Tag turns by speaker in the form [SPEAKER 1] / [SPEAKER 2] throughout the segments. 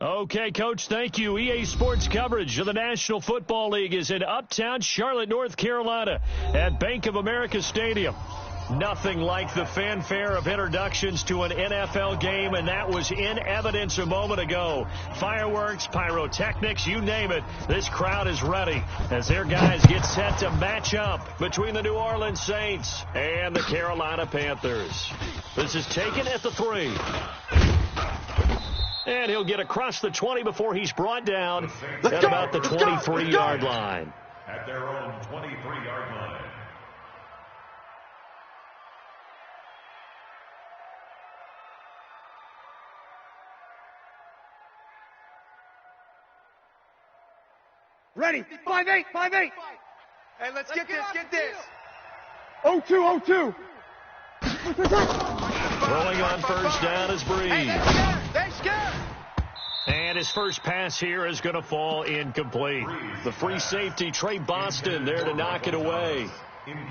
[SPEAKER 1] Okay, Coach, thank you. EA Sports coverage of the National Football League is in uptown Charlotte, North Carolina at Bank of America Stadium. Nothing like the fanfare of introductions to an NFL game, and that was in evidence a moment ago. Fireworks, pyrotechnics, you name it. This crowd is ready as their guys get set to match up between the New Orleans Saints and the Carolina Panthers. This is taken at the 3. And he'll get across the 20 before he's brought down at about the 23-yard line.
[SPEAKER 2] At their own 23-yard line.
[SPEAKER 3] Ready, 5-8, 5-8.
[SPEAKER 4] Hey, let's get this.
[SPEAKER 3] 0-2, 0-2.
[SPEAKER 1] Throwing on first down is Breeze.
[SPEAKER 4] They scared.
[SPEAKER 1] And his first pass here is going to fall incomplete. The free safety, Trey Boston, there to knock it away.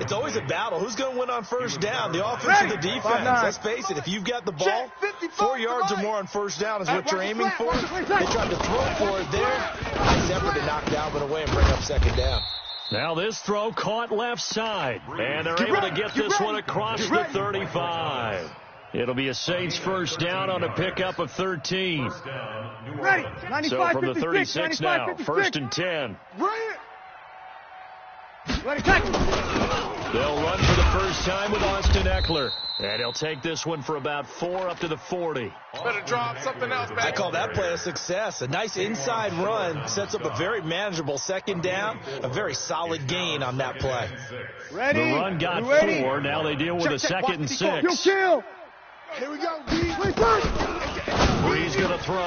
[SPEAKER 5] It's always a battle. Who's going to win on first down? The offense or the defense? Let's face it, if you've got the ball, 4 yards or more on first down is what you're aiming for. They tried to throw for it there. Nice effort to knock Dalvin away and bring up second down.
[SPEAKER 1] Now this throw caught left side. And they're able to get this one across the 35. It'll be a Saints first down on a pickup of 13.
[SPEAKER 3] Ready, 95,
[SPEAKER 1] So from the
[SPEAKER 3] 56,
[SPEAKER 1] 36
[SPEAKER 3] 95,
[SPEAKER 1] now,
[SPEAKER 3] 56.
[SPEAKER 1] first and 10.
[SPEAKER 3] Ready, tackle.
[SPEAKER 1] They'll run for the first time with Austin Eckler. And he'll take this one for about 4 up to the 40.
[SPEAKER 4] Better drop something else back.
[SPEAKER 5] I call that play a success. A nice inside run sets up a very manageable second down. A very solid gain on that play.
[SPEAKER 3] Ready.
[SPEAKER 1] The run got 4. Now they deal with a second and 6.
[SPEAKER 3] Kill.
[SPEAKER 4] Here we go.
[SPEAKER 1] Breeze going to throw.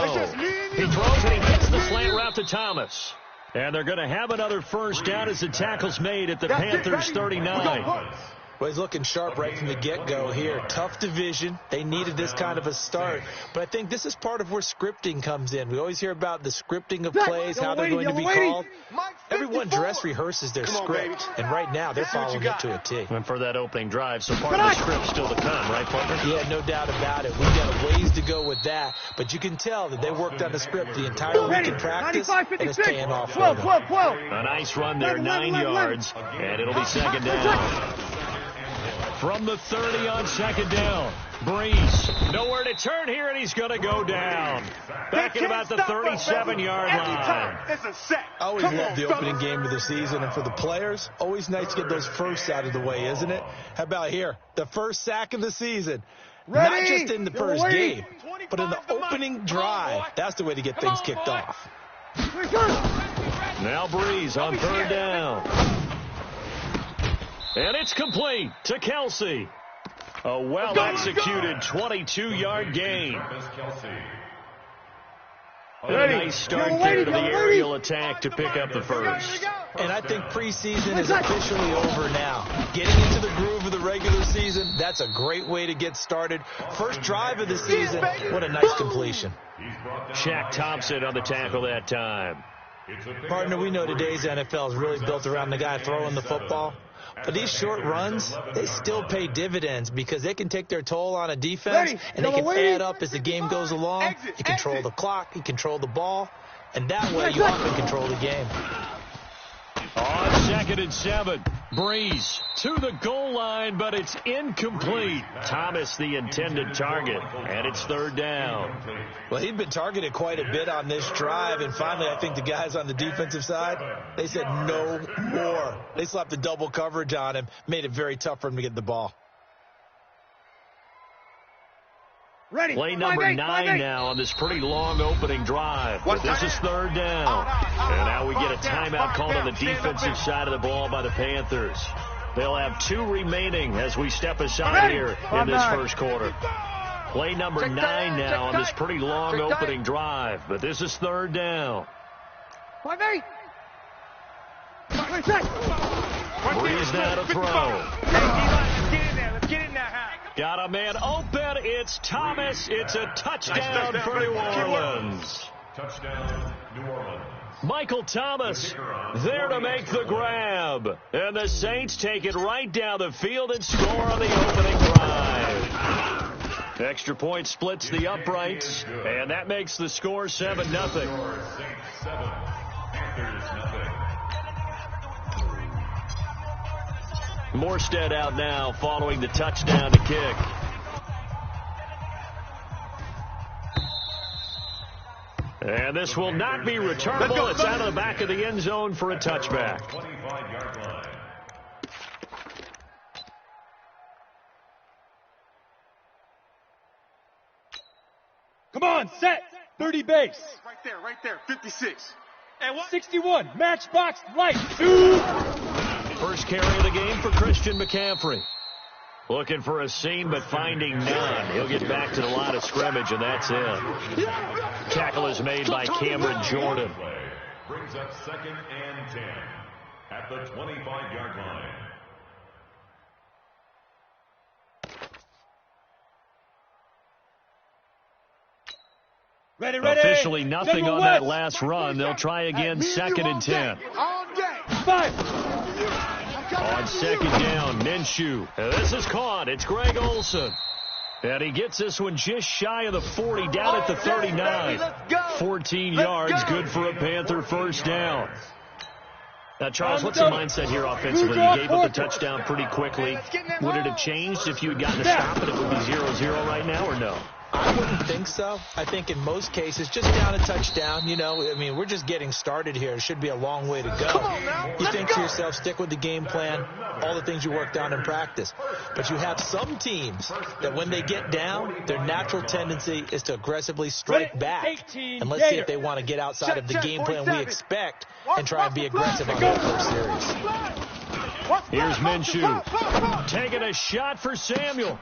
[SPEAKER 1] He throws and he gets the slant route to Thomas. And they're going to have another first down as the tackle's made at the Panthers 39.
[SPEAKER 5] Well, he's looking sharp right from the get-go here. Tough division. They needed this kind of a start. But I think this is part of where scripting comes in. We always hear about the scripting of plays, how they're going to be called. Everyone dress rehearses their script, and right now they're following it to a T.
[SPEAKER 1] And for that opening drive, so part of the script still to come, right, partner?
[SPEAKER 5] Yeah, no doubt about it. We've got a ways to go with that. But you can tell that they worked on the script the entire week in practice, and it's paying off for them.
[SPEAKER 3] 12.
[SPEAKER 1] A nice run there, 9 yards, and it'll be second down. From the 30 on second down, Breeze nowhere to turn here, and he's going to go down. Back at about the 37-yard line.
[SPEAKER 4] It's a set.
[SPEAKER 5] I always love the opening game of the season, and for the players, always nice to get those firsts out of the way, isn't it? How about here? The first sack of the season.
[SPEAKER 3] Ready.
[SPEAKER 5] Not just in the first game, but in the opening drive. That's the way to get things kicked off.
[SPEAKER 1] Now Breeze on third down. And it's complete to Kelsey. A well-executed 22-yard gain. And a nice start there to the aerial attack to pick up the first.
[SPEAKER 5] And I think preseason is officially over now. Getting into the groove of the regular season, that's a great way to get started. First drive of the season, what a nice completion.
[SPEAKER 1] Shaq Thompson on the tackle that time.
[SPEAKER 5] Partner, we know today's NFL is really built around the guy throwing the football. But these short runs, they still pay dividends because they can take their toll on a defense, and they can add up as the game goes along. You control the clock, you control the ball, and that way you often control the game.
[SPEAKER 1] On second and 7, Breeze to the goal line, but it's incomplete. Thomas the intended target, and it's third down.
[SPEAKER 5] Well, he'd been targeted quite a bit on this drive, and finally I think the guys on the defensive side, they said no more. They slapped the double coverage on him, made it very tough for him to get the ball.
[SPEAKER 3] Ready.
[SPEAKER 1] Play number 9 now on this pretty long opening drive. But this is third down. And now we get a timeout called on the defensive side of the ball by the Panthers. They'll have 2 remaining as we step aside here in this first quarter. Play number 9 now on this pretty long opening drive. But this is third down.
[SPEAKER 3] 5-8.
[SPEAKER 1] Breeze now to throw.
[SPEAKER 4] Let's get in there. Let's get in there.
[SPEAKER 1] Got a man open. It's Thomas. It's a touchdown for New Orleans.
[SPEAKER 2] Touchdown, New Orleans.
[SPEAKER 1] Michael Thomas there to make the grab. And the Saints take it right down the field and score on the opening drive. Extra point splits the uprights, and that makes the score 7-0. Morstead out now following the touchdown to kick. And this will not be returnable. It's out of the back of the end zone for a touchback.
[SPEAKER 2] 25-yard line.
[SPEAKER 3] Come on, set. 30 base.
[SPEAKER 4] Right there. 56.
[SPEAKER 3] And what? 61. Matchbox light.
[SPEAKER 1] First carry of the game for Christian McCaffrey. Looking for a seam, but finding none. He'll get back to the line of scrimmage, and that's it. Tackle is made by Cameron Jordan.
[SPEAKER 2] Brings up 2nd and 10 at the 25-yard line.
[SPEAKER 3] Ready.
[SPEAKER 1] Officially nothing on that last run. They'll try again, 2nd and 10.
[SPEAKER 3] Five.
[SPEAKER 1] On 2nd down, Minshew. This is caught. It's Greg Olsen. And he gets this one just shy of the 40, down at the 39. 14 yards, good for a Panther first down. Now, Charles, what's the mindset here offensively? You gave up the touchdown pretty quickly. Would it have changed if you had gotten a stop and it would be 0-0 right now, or no?
[SPEAKER 5] I wouldn't think so. I think in most cases, just down a touchdown, you know, I mean, we're just getting started here. It should be a long way to go. You think to yourself, stick with the game plan, all the things you worked on in practice. But you have some teams that when they get down, their natural tendency is to aggressively strike back. And let's see if they want to get outside of the game plan we expect and try and be aggressive on their first series.
[SPEAKER 1] Here's Minshew taking a shot for Samuel.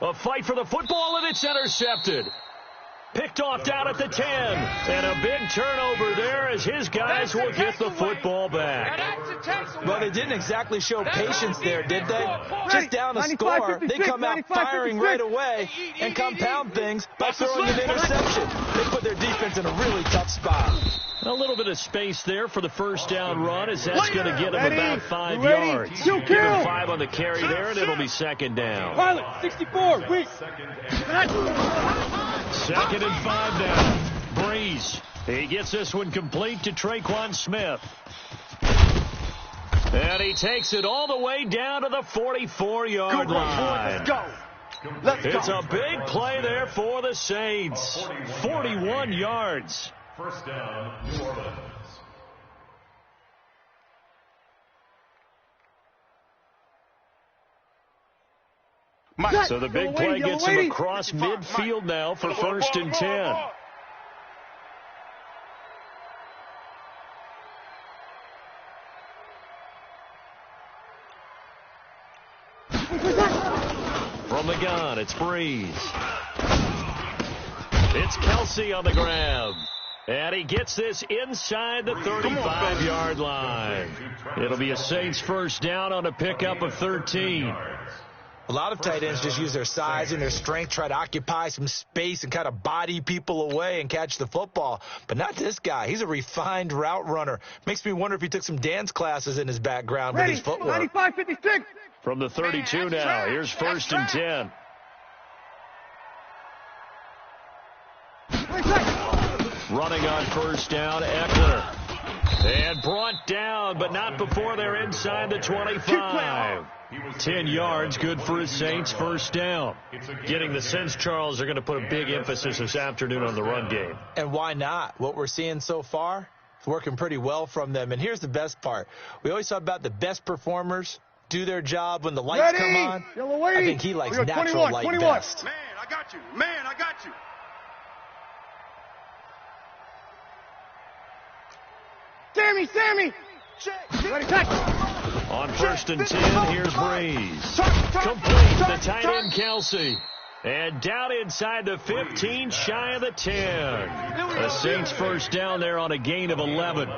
[SPEAKER 1] A fight for the football, and it's intercepted. Picked off down at the 10. And a big turnover there as his guys will get the football back.
[SPEAKER 5] Well, they didn't exactly show patience there, did they? Just down a score, they come out firing right away and compound things by throwing an interception. They put their defense in a really tough spot.
[SPEAKER 1] A little bit of space there for the first down run, as that's going to get him about 5 yards.
[SPEAKER 3] Give
[SPEAKER 1] him 5 on the carry there, and it'll be 2nd down.
[SPEAKER 3] Pilot, 64, weak.
[SPEAKER 1] 2nd and 5 down. Breeze. He gets this one complete to Traquan Smith. And he takes it all the way down to the 44-yard line. It's a big play there for the Saints. 41 yards.
[SPEAKER 2] First down, New Orleans.
[SPEAKER 1] So the big play gets him across midfield now for 1st and 10. From the gun, it's Breeze. It's Kelsey on the grab. And he gets this inside the 35-yard line. It'll be a Saints first down on a pickup of 13.
[SPEAKER 5] A lot of tight ends just use their size and their strength, try to occupy some space and kind of body people away and catch the football. But not this guy. He's a refined route runner. Makes me wonder if he took some dance classes in his background with his footwork.
[SPEAKER 3] 95, 56.
[SPEAKER 1] From the 32 now, here's 1st and 10. Running on first down, Eckler. And brought down, but not before they're inside the 25. 10 yards, good for his Saints, first down. Getting the sense, Charles, they're going to put a big emphasis this afternoon on the run game.
[SPEAKER 5] And why not? What we're seeing so far, it's working pretty well from them. And here's the best part. We always talk about the best performers do their job when the lights come on. I think he likes natural light best.
[SPEAKER 4] Man, I got you. Man, I got you.
[SPEAKER 3] Sammy! Ready, tackle.
[SPEAKER 1] On 1st and 10, here's Breeze. Complete the tight end, Kelsey. And down inside the 15, shy of the 10. The Saints first down there on a gain of 11.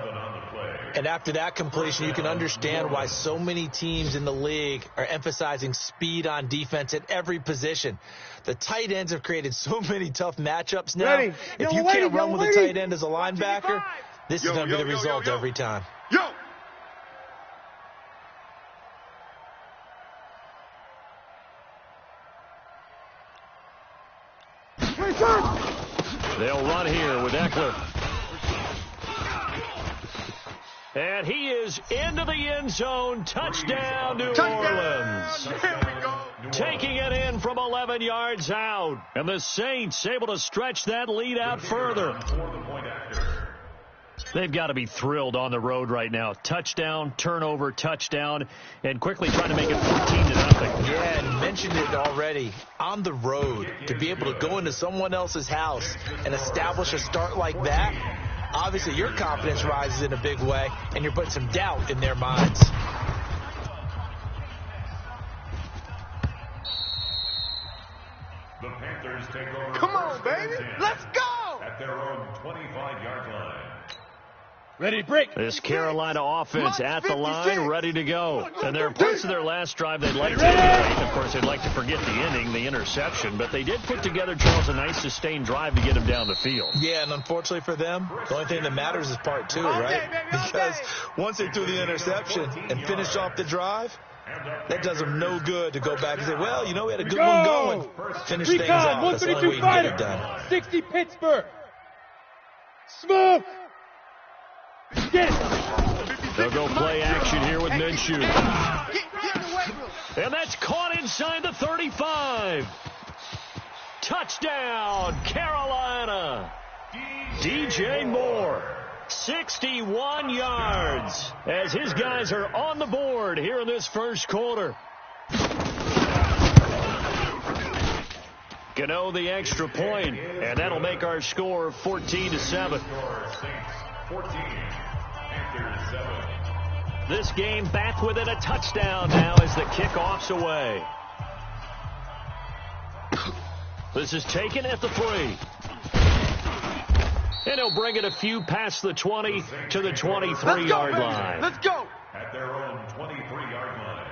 [SPEAKER 5] And after that completion, you can understand why so many teams in the league are emphasizing speed on defense at every position. The tight ends have created so many tough matchups now. If you can't run with a tight end as a linebacker, this is going to be the result every time.
[SPEAKER 1] They'll run here with Eckler. And he is into the end zone. Touchdown, New Orleans.
[SPEAKER 4] Here we go.
[SPEAKER 1] Taking it in from 11 yards out. And the Saints able to stretch that lead out further. They've got to be thrilled on the road right now. Touchdown, turnover, touchdown, and quickly trying to make it 14-0.
[SPEAKER 5] Yeah, and mentioned it already. On the road, to be able to go into someone else's house and establish a start like that, obviously your confidence rises in a big way, and you're putting some doubt in their minds.
[SPEAKER 2] The Panthers take over.
[SPEAKER 4] Come on, baby. Let's go.
[SPEAKER 2] At their own 25-yard line.
[SPEAKER 3] Ready to break.
[SPEAKER 1] This Carolina offense at the line, ready to go. And there are parts of their last drive they'd like to emulate. Of course, they'd like to forget the ending, the interception. But they did put together, Charles, a nice sustained drive to get them down the field.
[SPEAKER 5] Yeah, and unfortunately for them, the only thing that matters is part two, right? Because once they threw the interception and finished off the drive, that does them no good to go back and say, well, you know, we had a good one going. Finish things off. That's the only way you can get it done.
[SPEAKER 3] 60 Pittsburgh. Smoke. Get it.
[SPEAKER 1] They'll go play action here with Minshew. And that's caught inside the 35. Touchdown, Carolina. DJ Moore, 61 yards, as his guys are on the board here in this first quarter. Gano the extra point, and that'll make our score 14-7.
[SPEAKER 2] 14. Panthers 7.
[SPEAKER 1] This game back within a touchdown now as the kickoff's away. This is taken at the 3. And he'll bring it a few past the 20 to the 23-yard line.
[SPEAKER 4] Let's go.
[SPEAKER 2] At their own 23-yard line.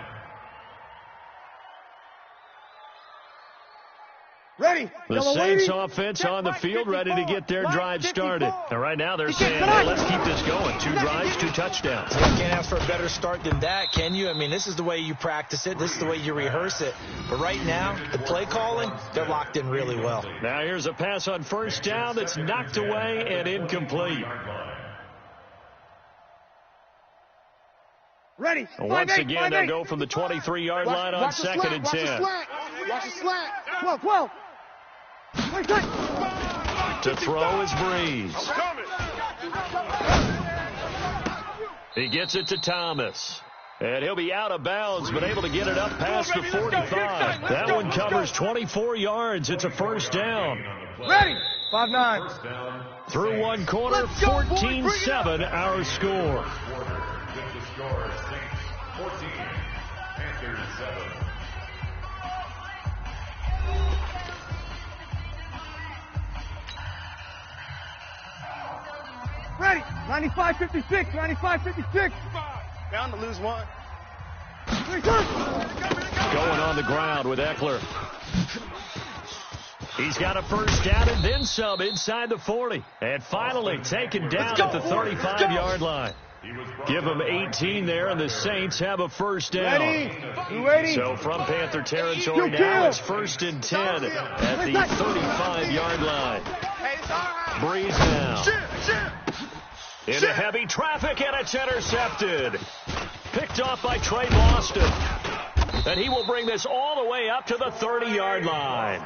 [SPEAKER 3] Ready.
[SPEAKER 1] The Saints offense on the field ready to get their drive started. And right now they're saying, hey, let's keep this going. 2 drives, 2 touchdowns.
[SPEAKER 5] You can't ask for a better start than that, can you? I mean, this is the way you practice it. This is the way you rehearse it. But right now, the play calling, they're locked in really well.
[SPEAKER 1] Now here's a pass on first down that's knocked away and incomplete.
[SPEAKER 3] Ready.
[SPEAKER 1] Once again, they'll go from the 23-yard line on 2nd and 10.
[SPEAKER 3] Watch the slant. 12.
[SPEAKER 1] To throw is Breeze. He gets it to Thomas. And he'll be out of bounds, but able to get it up past the 45. That one covers 24 yards. It's a first down.
[SPEAKER 3] Ready. 5-9.
[SPEAKER 1] Through one quarter, 14-7 our score.
[SPEAKER 2] The score, Saints 14. Panthers 7.
[SPEAKER 3] Ready. 95-56. 95-56.
[SPEAKER 4] Bound to lose one.
[SPEAKER 1] Going on the ground with Eckler. He's got a first down and then some inside the 40. And finally taken down at the 35-yard line. Give them 18 there, and the Saints have a first down.
[SPEAKER 3] Ready.
[SPEAKER 1] So from Panther territory now, it's 1st and 10 at the 35-yard line. Breeze now. Into heavy traffic, and it's intercepted. Picked off by Trey Boston. And he will bring this all the way up to the 30-yard line.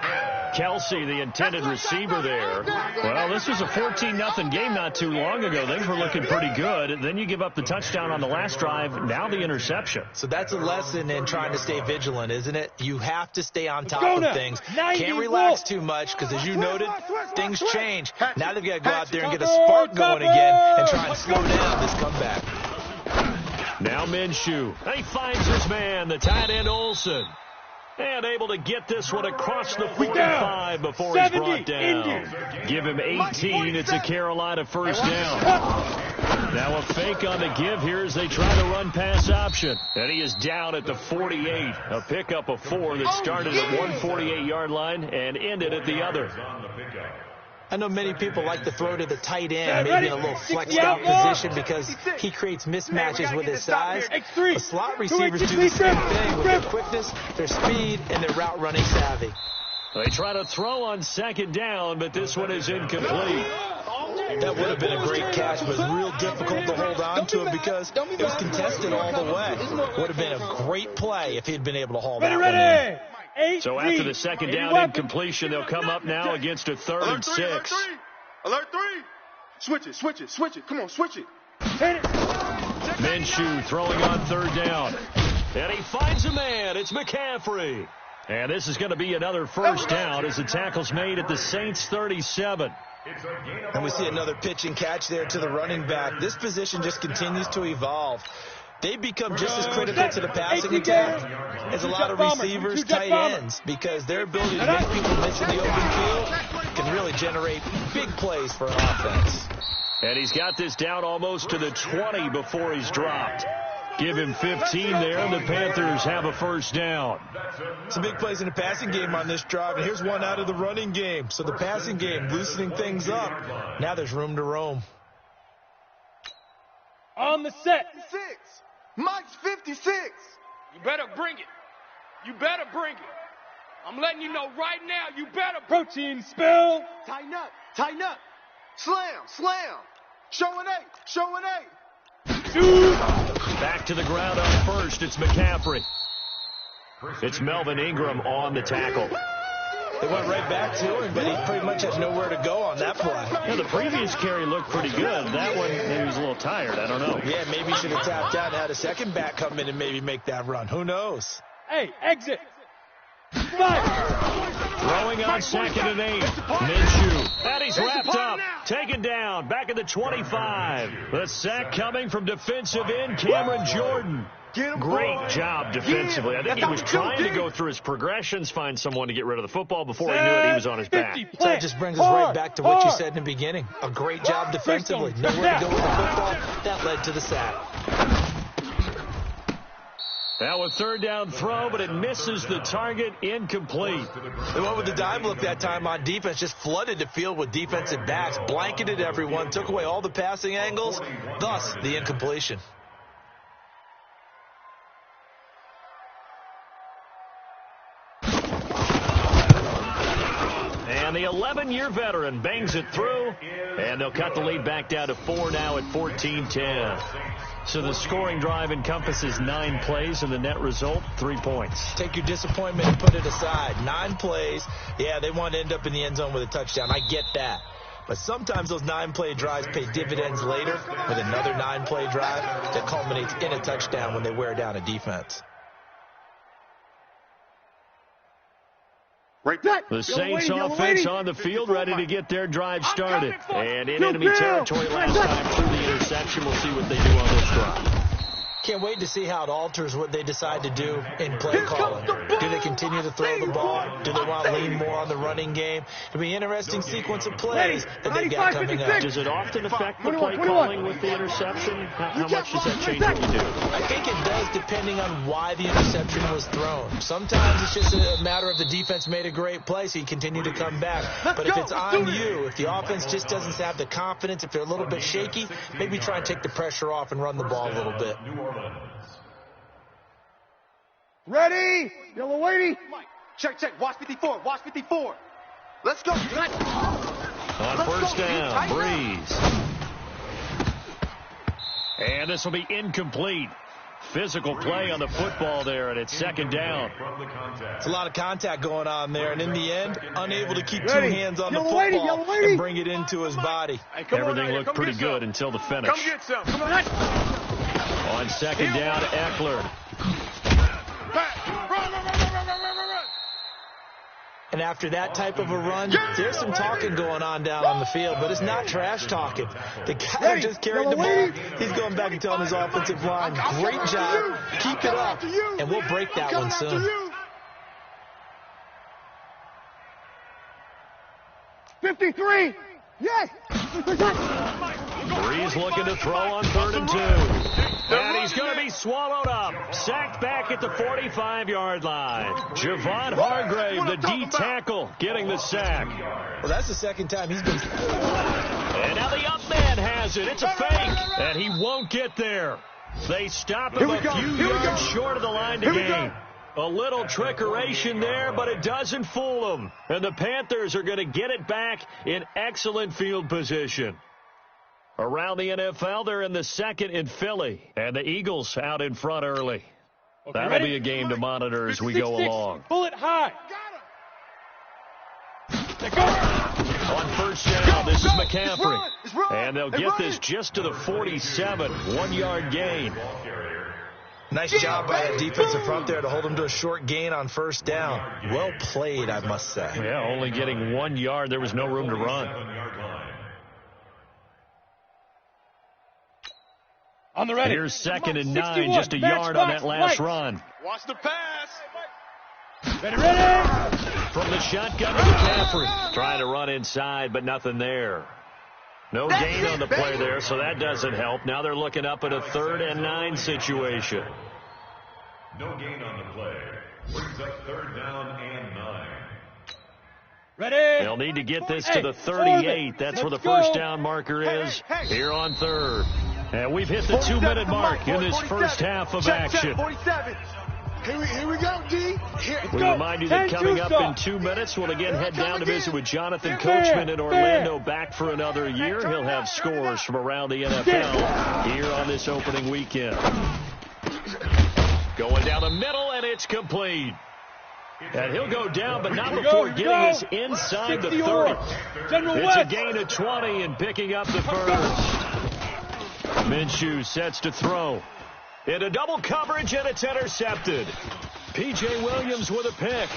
[SPEAKER 1] Kelsey, the intended receiver there. Well, this was a 14-0 game not too long ago. Things were looking pretty good. Then you give up the touchdown on the last drive. Now the interception.
[SPEAKER 5] So that's a lesson in trying to stay vigilant, isn't it? You have to stay on top of things. Can't relax too much because, as you noted, things change. Now they've got to go out there and get a spark going again and try and slow down this comeback.
[SPEAKER 1] Now Minshew. He finds his man, the tight end Olsen. And able to get this one across the 45 before he's brought down. Give him 18. It's a Carolina first down. Now a fake on the give here as they try to run pass option. And he is down at the 48. A pickup of 4 that started at 148-yard line and ended at the other.
[SPEAKER 5] I know many people like to throw to the tight end, maybe in a little flexed out position because he creates mismatches with his size. The slot receivers do the same thing with their quickness, their speed, and their route running savvy.
[SPEAKER 1] They try to throw on second down, but this one is incomplete.
[SPEAKER 5] That would have been a great catch, but it was real difficult to hold on to it because it was contested all the way. Would have been a great play if he'd been able to haul that one in.
[SPEAKER 1] So after the second down incompletion, they'll come up now against a 3rd and 6.
[SPEAKER 4] Alert 3. Switch it. Come on, switch it.
[SPEAKER 1] Minshew throwing on 3rd down. And he finds a man. It's McCaffrey. And this is going to be another 1st down as the tackle's made at the Saints' 37.
[SPEAKER 5] And we see another pitch and catch there to the running back. This position just continues to evolve. They become just as critical to the passing attack as a lot of receivers, tight ends, because their ability to make people miss in the open field can really generate big plays for an offense.
[SPEAKER 1] And he's got this down almost to the 20 before he's dropped. Give him 15 there, and the Panthers have a 1st down.
[SPEAKER 5] Some big plays in the passing game on this drive, and here's one out of the running game. So the passing game loosening things up. Now there's room to roam.
[SPEAKER 3] On the set.
[SPEAKER 4] 6. Mike's 56.
[SPEAKER 3] You better bring it. I'm letting you know right now, you better. Protein spill.
[SPEAKER 4] Tighten up. Slam. Showing 8.
[SPEAKER 1] Back to the ground on 1st. It's McCaffrey. It's Melvin Ingram on the tackle.
[SPEAKER 5] They went right back to him, but he pretty much has nowhere to go on that play.
[SPEAKER 1] Yeah, the previous carry looked pretty good. That one, he was a little tired. I don't know.
[SPEAKER 5] Yeah, maybe he should have tapped out and had a second back come in and maybe make that run. Who knows?
[SPEAKER 3] Hey, exit.
[SPEAKER 1] Throwing on 2nd and 8. Minshew. And he's wrapped up. Taken down. Back at the 25. The sack coming from defensive end Cameron Jordan. Great job defensively. I think he was trying to go through his progressions, find someone to get rid of the football. Before he knew it, he was on his back.
[SPEAKER 5] So that just brings us right back to what you said in the beginning. A great job defensively. Nowhere to go with the football. That led to the sack.
[SPEAKER 1] Now a 3rd down throw, but it misses the target. Incomplete.
[SPEAKER 5] They went with the dime look that time on defense, just flooded the field with defensive backs, blanketed everyone, took away all the passing angles, thus the incompletion.
[SPEAKER 1] And the 11-year veteran bangs it through, and they'll cut the lead back down to 4 now at 14-10. So the scoring drive encompasses 9 plays, and the net result, 3 points.
[SPEAKER 5] Take your disappointment and put it aside. 9 plays. Yeah, they want to end up in the end zone with a touchdown. I get that. But sometimes those 9-play drives pay dividends later with another 9-play drive that culminates in a touchdown when they wear down a defense.
[SPEAKER 1] The Saints offense on the field, ready to get their drive started. And in enemy territory last time through the interception. We'll see what they do on this drive.
[SPEAKER 5] Can't wait to see how it alters what they decide to do in play calling. Do they continue to throw the ball? Do they want to lean more on the running game? It'll be an interesting sequence of plays that they've got coming up.
[SPEAKER 1] Does it often affect the play calling with the interception? How much does that change what you do?
[SPEAKER 5] I think it does, depending on why the interception was thrown. Sometimes it's just a matter of the defense made a great play, so you continue to come back. But if it's on you, if the offense just doesn't have the confidence, if they're a little bit shaky, maybe try and take the pressure off and run the ball a little bit.
[SPEAKER 3] Ready? Yellow lady.
[SPEAKER 4] Check. Watch 54. Let's go.
[SPEAKER 1] On 1st down, Breeze. And this will be incomplete. Physical play on the football there, and it's 2nd down.
[SPEAKER 5] It's a lot of contact going on there, and in the end, unable to keep 2 hands on the football and bring it into his body.
[SPEAKER 1] Everything looked pretty good until the finish.
[SPEAKER 4] Come get some. Come on.
[SPEAKER 1] On 2nd down, Eckler.
[SPEAKER 5] And after that type of a run, there's some talking going on down on the field, but it's not trash talking. The guy who just carried the ball, he's going back and telling his offensive line, great job, keep it up, and we'll break that one soon.
[SPEAKER 3] 53. Yes.
[SPEAKER 1] Breeze looking to throw on 3rd and 2. And he's going to be swallowed up. Sacked back at the 45-yard line. Javon Hargrave, the D tackle, getting the sack.
[SPEAKER 5] Well, that's the second time he's been...
[SPEAKER 1] And now the up man has it. It's a fake. And he won't get there. They stop him a few yards short of the line to gain. A little trickeration there, but it doesn't fool them. And the Panthers are going to get it back in excellent field position. Around the NFL, they're in the second in Philly. And the Eagles out in front early.
[SPEAKER 3] Okay,
[SPEAKER 1] That'll be a game to monitor as we go along.
[SPEAKER 3] Bullet high.
[SPEAKER 1] On first down, this is McCaffrey. And they'll get this just to the 47. 1-yard gain.
[SPEAKER 5] Nice job by that defensive front there to hold him to a short gain on first down. Well played, I must say.
[SPEAKER 1] Yeah, only getting 1 yard. There was no room to run.
[SPEAKER 3] On the ready.
[SPEAKER 1] Here's 2nd and 9, just a yard on that last run.
[SPEAKER 4] Watch the pass.
[SPEAKER 3] Ready, ready.
[SPEAKER 1] From the shotgun to McCaffrey. Trying to run inside, but nothing there. No gain on the play there, so that doesn't help. Now they're looking up at a 3rd and 9 situation.
[SPEAKER 2] No gain on the play. Brings up 3rd down and 9.
[SPEAKER 3] Ready.
[SPEAKER 1] They'll need to get this to the 38. That's where the first down marker is here on 3rd. And we've hit the 2-minute mark in this first half of action.
[SPEAKER 4] 47. Here we go, D.
[SPEAKER 1] We remind you that coming up in 2 minutes, we'll again head down to visit with Jonathan Coachman in Orlando, back for another year. He'll have scores from around the NFL here on this opening weekend. Going down the middle, and it's complete. And he'll go down, but not before getting us inside the 30. It's a gain of 20 and picking up the first. Minshew sets to throw. Into double coverage, and it's intercepted. P.J. Williams with a pick.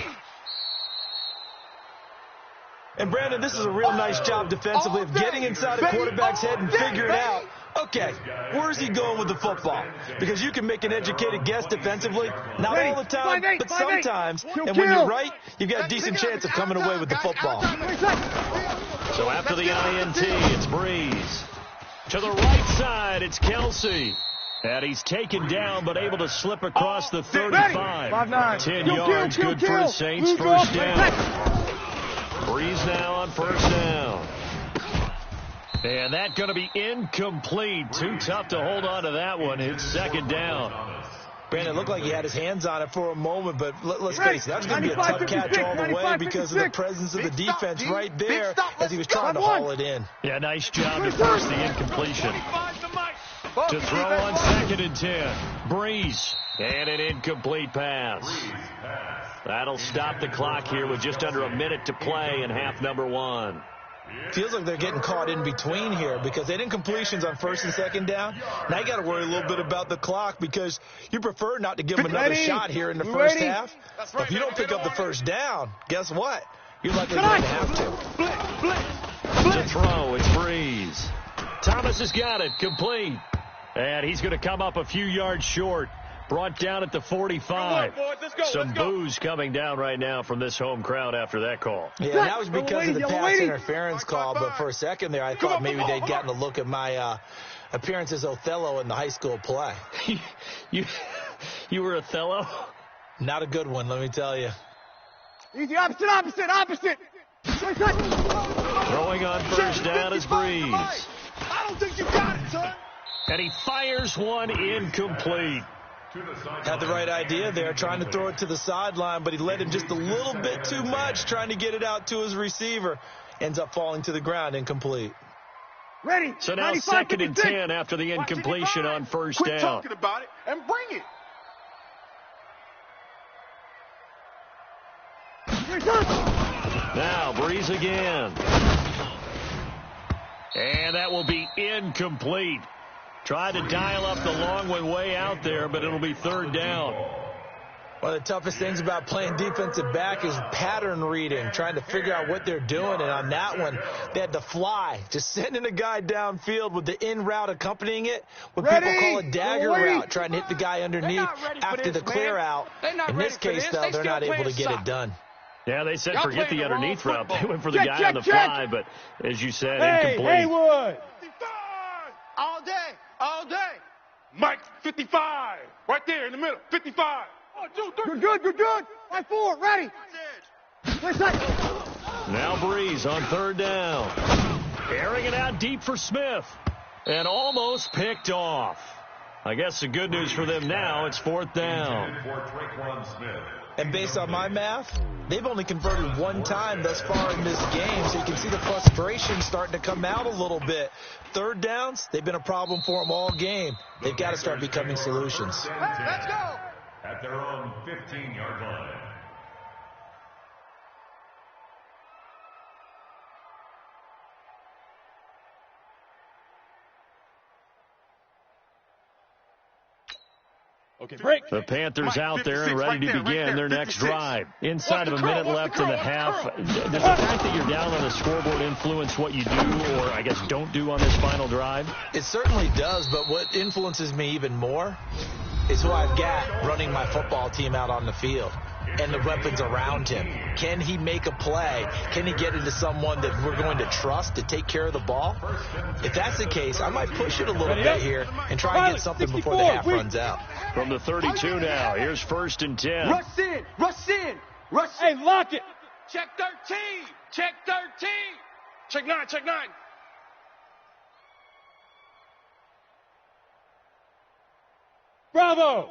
[SPEAKER 5] And, Brandon, this is a real nice job defensively of getting inside a quarterback's head and figuring out, okay, where's he going with the football? Because you can make an educated guess defensively. Not all the time, but sometimes. And when you're right, you've got a decent chance of coming away with the football.
[SPEAKER 1] So after the INT, it's Breeze. To the right side, it's Kelsey. And he's taken down, but able to slip across the 35. 10 yards, good for the Saints. First down. Breeze now on first down. And that's going to be incomplete. Too tough to hold on to that one. It's 2nd down.
[SPEAKER 5] Brandon, it looked like he had his hands on it for a moment, but let's face it, that's going to be a tough catch all the way because of the presence of the defense right there as he was trying to haul it in.
[SPEAKER 1] Yeah, nice job to force the incompletion. To throw on 2nd and 10. Breeze. And an incomplete pass. That'll stop the clock here with just under a minute to play in half number 1.
[SPEAKER 5] Feels like they're getting caught in between here because they did incompletions on 1st and 2nd down. Now you got to worry a little bit about the clock because you prefer not to give them another shot here in the first half. If you don't pick up the first down, guess what? You're likely going to have to.
[SPEAKER 1] To throw, it's Breeze. Thomas has got it, complete. And he's going to come up a few yards short. Brought down at the 45. Some boos coming down right now from this home crowd after that call.
[SPEAKER 5] Yeah, that was because of the pass interference call. But for a second there, I thought maybe they'd gotten a look at my appearance as Othello in the high school play.
[SPEAKER 1] You were Othello?
[SPEAKER 5] Not a good one, let me tell you.
[SPEAKER 3] Easy, opposite.
[SPEAKER 1] Throwing on first down is Breeze.
[SPEAKER 4] I don't think you got it, son.
[SPEAKER 1] And he fires one incomplete.
[SPEAKER 5] Had the right idea there, trying to throw it to the sideline, but he let him just a little bit too much, trying to get it out to his receiver. Ends up falling to the ground, incomplete.
[SPEAKER 3] Ready.
[SPEAKER 1] So now 2nd and 10 after the incompletion on first down.
[SPEAKER 4] Quit talking about it and bring it.
[SPEAKER 1] Now Breeze again. And that will be incomplete. Tried to dial up the long way out there, but it'll be 3rd down.
[SPEAKER 5] One of the toughest things about playing defensive back is pattern reading, trying to figure out what they're doing. And on that one, they had to fly, just sending a guy downfield with the in route accompanying it, what people call a dagger route, trying to hit the guy underneath after the clear out. In this case, though, they're not able to get it done.
[SPEAKER 1] Yeah, they said forget the underneath route. They went for the guy on the fly, but as you said, incomplete.
[SPEAKER 3] Haywood.
[SPEAKER 4] All day. Mike, 55. Right there in the middle. 55. 1, 2, 3.
[SPEAKER 3] You're good. Right forward, ready.
[SPEAKER 1] Now Breeze on 3rd down. Airing it out deep for Smith. And almost picked off. I guess the good news for them now, it's 4th down.
[SPEAKER 5] And based on my math, they've only converted one time thus far in this game, so you can see the frustration starting to come out a little bit. 3rd downs, they've been a problem for them all game. They've got to start becoming solutions.
[SPEAKER 3] Let's go.
[SPEAKER 2] At their own 15-yard line.
[SPEAKER 4] Okay, break.
[SPEAKER 1] The Panthers out there and ready to begin their next drive. Inside of a minute left in the half. Does the fact that you're down on the scoreboard influence what you do or, I guess, don't do on this final drive?
[SPEAKER 5] It certainly does, but what influences me even more is who I've got running my football team out on the field and the weapons around him. Can he make a play? Can he get into someone that we're going to trust to take care of the ball? If that's the case, I might push it a little bit here and try and get something before the half runs out.
[SPEAKER 1] From the 32 now, here's 1st and 10.
[SPEAKER 3] Rush in. Rush in. Rush in.
[SPEAKER 4] Hey, lock it.
[SPEAKER 3] Check 13. Check 13.
[SPEAKER 4] Check 9. Check 9. Bravo.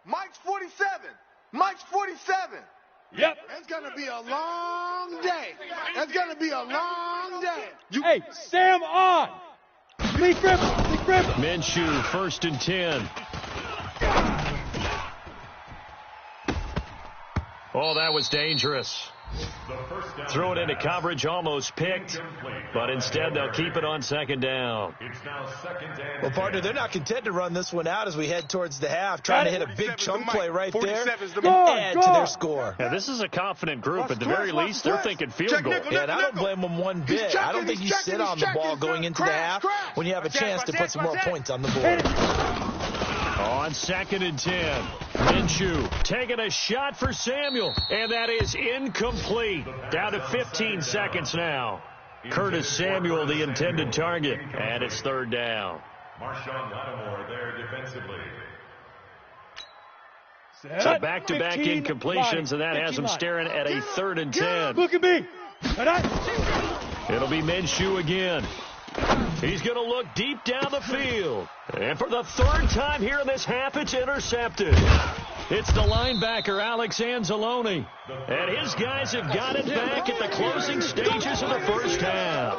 [SPEAKER 3] Mike's 47. Mike's 47.
[SPEAKER 4] Yep.
[SPEAKER 3] It's going to be a long day. It's going to be a long day.
[SPEAKER 4] Hey, Sam on. Lee Griffin.
[SPEAKER 1] Minshew, 1st and 10. Oh, that was dangerous. Throw it into coverage, almost picked, but instead they'll keep it on 2nd down.
[SPEAKER 5] Well, partner, they're not content to run this one out as we head towards the half, trying to hit a big chunk play right there and add to their score.
[SPEAKER 1] Yeah, this is a confident group. At the very least, they're thinking field goal.
[SPEAKER 5] Yeah, and I don't blame them one bit. I don't think you sit on the ball going into the half when you have a chance to put some more points on the board.
[SPEAKER 1] On 2nd and 10, Minshew taking a shot for Samuel, and that is incomplete. Down to 15 seconds now. Curtis Samuel, the intended target, and it's 3rd down.
[SPEAKER 2] Marshawn Lattimore there defensively.
[SPEAKER 1] So back-to-back incompletions, and that has him staring at a 3rd and 10.
[SPEAKER 4] Look at me.
[SPEAKER 1] It'll be Minshew again. He's going to look deep down the field. And for the 3rd time here in this half, it's intercepted. It's the linebacker, Alex Anzalone. And his guys have got it back at the closing stages of the 1st half.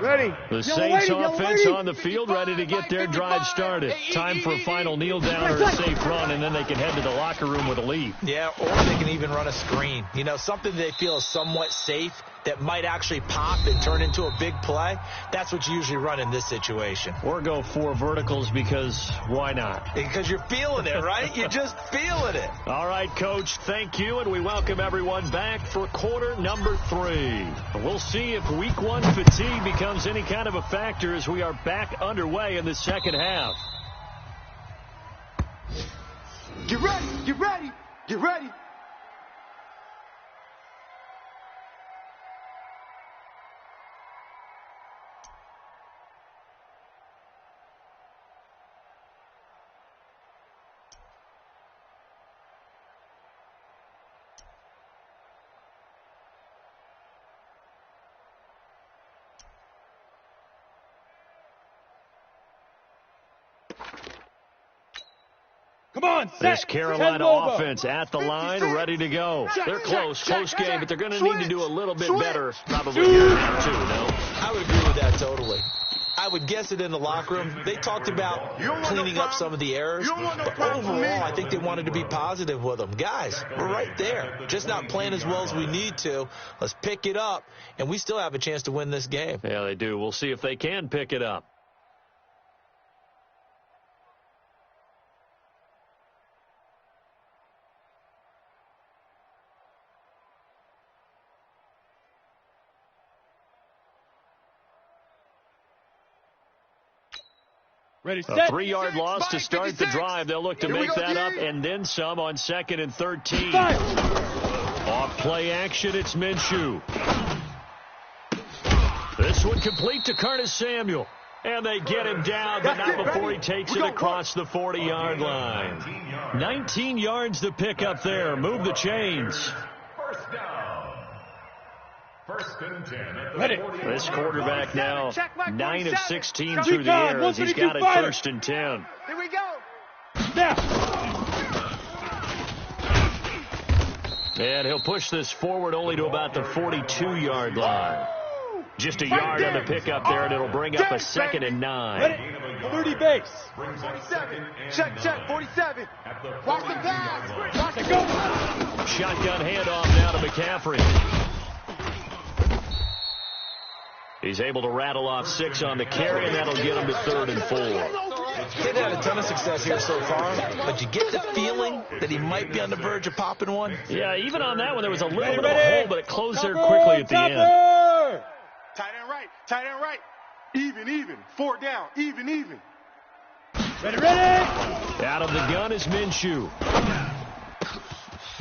[SPEAKER 4] Ready.
[SPEAKER 1] The Saints offense on the field, ready to get their drive started. Time for a final kneel down or a safe run, and then they can head to the locker room with a lead.
[SPEAKER 5] Yeah, or they can even run a screen. You know, something they feel is somewhat safe that might actually pop and turn into a big play. That's what you usually run in this situation.
[SPEAKER 1] Or go 4 verticals because why not?
[SPEAKER 5] Because you're feeling it, right? You're just feeling it.
[SPEAKER 1] All right, Coach, thank you, and we welcome everyone back for quarter number 3. We'll see if week 1 fatigue becomes any kind of a factor as we are back underway in the 2nd half.
[SPEAKER 3] Get ready. Get ready. Get ready.
[SPEAKER 4] Come on,
[SPEAKER 1] This Carolina offense at the line, ready to go. They're close game, but they're going to need to do a little bit better probably here in half 2, no?
[SPEAKER 5] I would agree with that totally. I would guess it in the locker room. They talked about cleaning up some of the errors, but overall, I think they wanted to be positive with them. Guys, we're right there. Just not playing as well as we need to. Let's pick it up, and we still have a chance to win this game.
[SPEAKER 1] Yeah, they do. We'll see if they can pick it up.
[SPEAKER 4] Ready,
[SPEAKER 1] A
[SPEAKER 4] set.
[SPEAKER 1] 3-yard loss to start the drive. They'll look to make that up and then some on 2nd and 13. Off play action, it's Minshew. This one complete to Curtis Samuel. And they get him down, but not before he takes it across the 40-yard line. 19 yards to pick up there. Move the chains.
[SPEAKER 2] First down. First and 10 at the 40.
[SPEAKER 1] This quarterback now 9 of 16 through the air as he's got it first and 10.
[SPEAKER 3] Here we go.
[SPEAKER 1] And he'll push this forward only to about the 42-yard line. Just a yard on the pickup there, and it'll bring up a 2nd and 9.
[SPEAKER 4] 30 base.
[SPEAKER 3] 47. Check. 47. Watch the pass. Watch it go.
[SPEAKER 1] Shotgun handoff now to McCaffrey. He's able to rattle off 6 on the carry, and that'll get him to 3rd and 4.
[SPEAKER 5] He's had a ton of success here so far, but you get the feeling that he might be on the verge of popping one.
[SPEAKER 1] Yeah, even on that one, there was a little bit of a hole, but it closed there quickly at the end.
[SPEAKER 4] Tight end right. Even. 4 down. Even.
[SPEAKER 3] Ready.
[SPEAKER 1] Out of the gun is Minshew.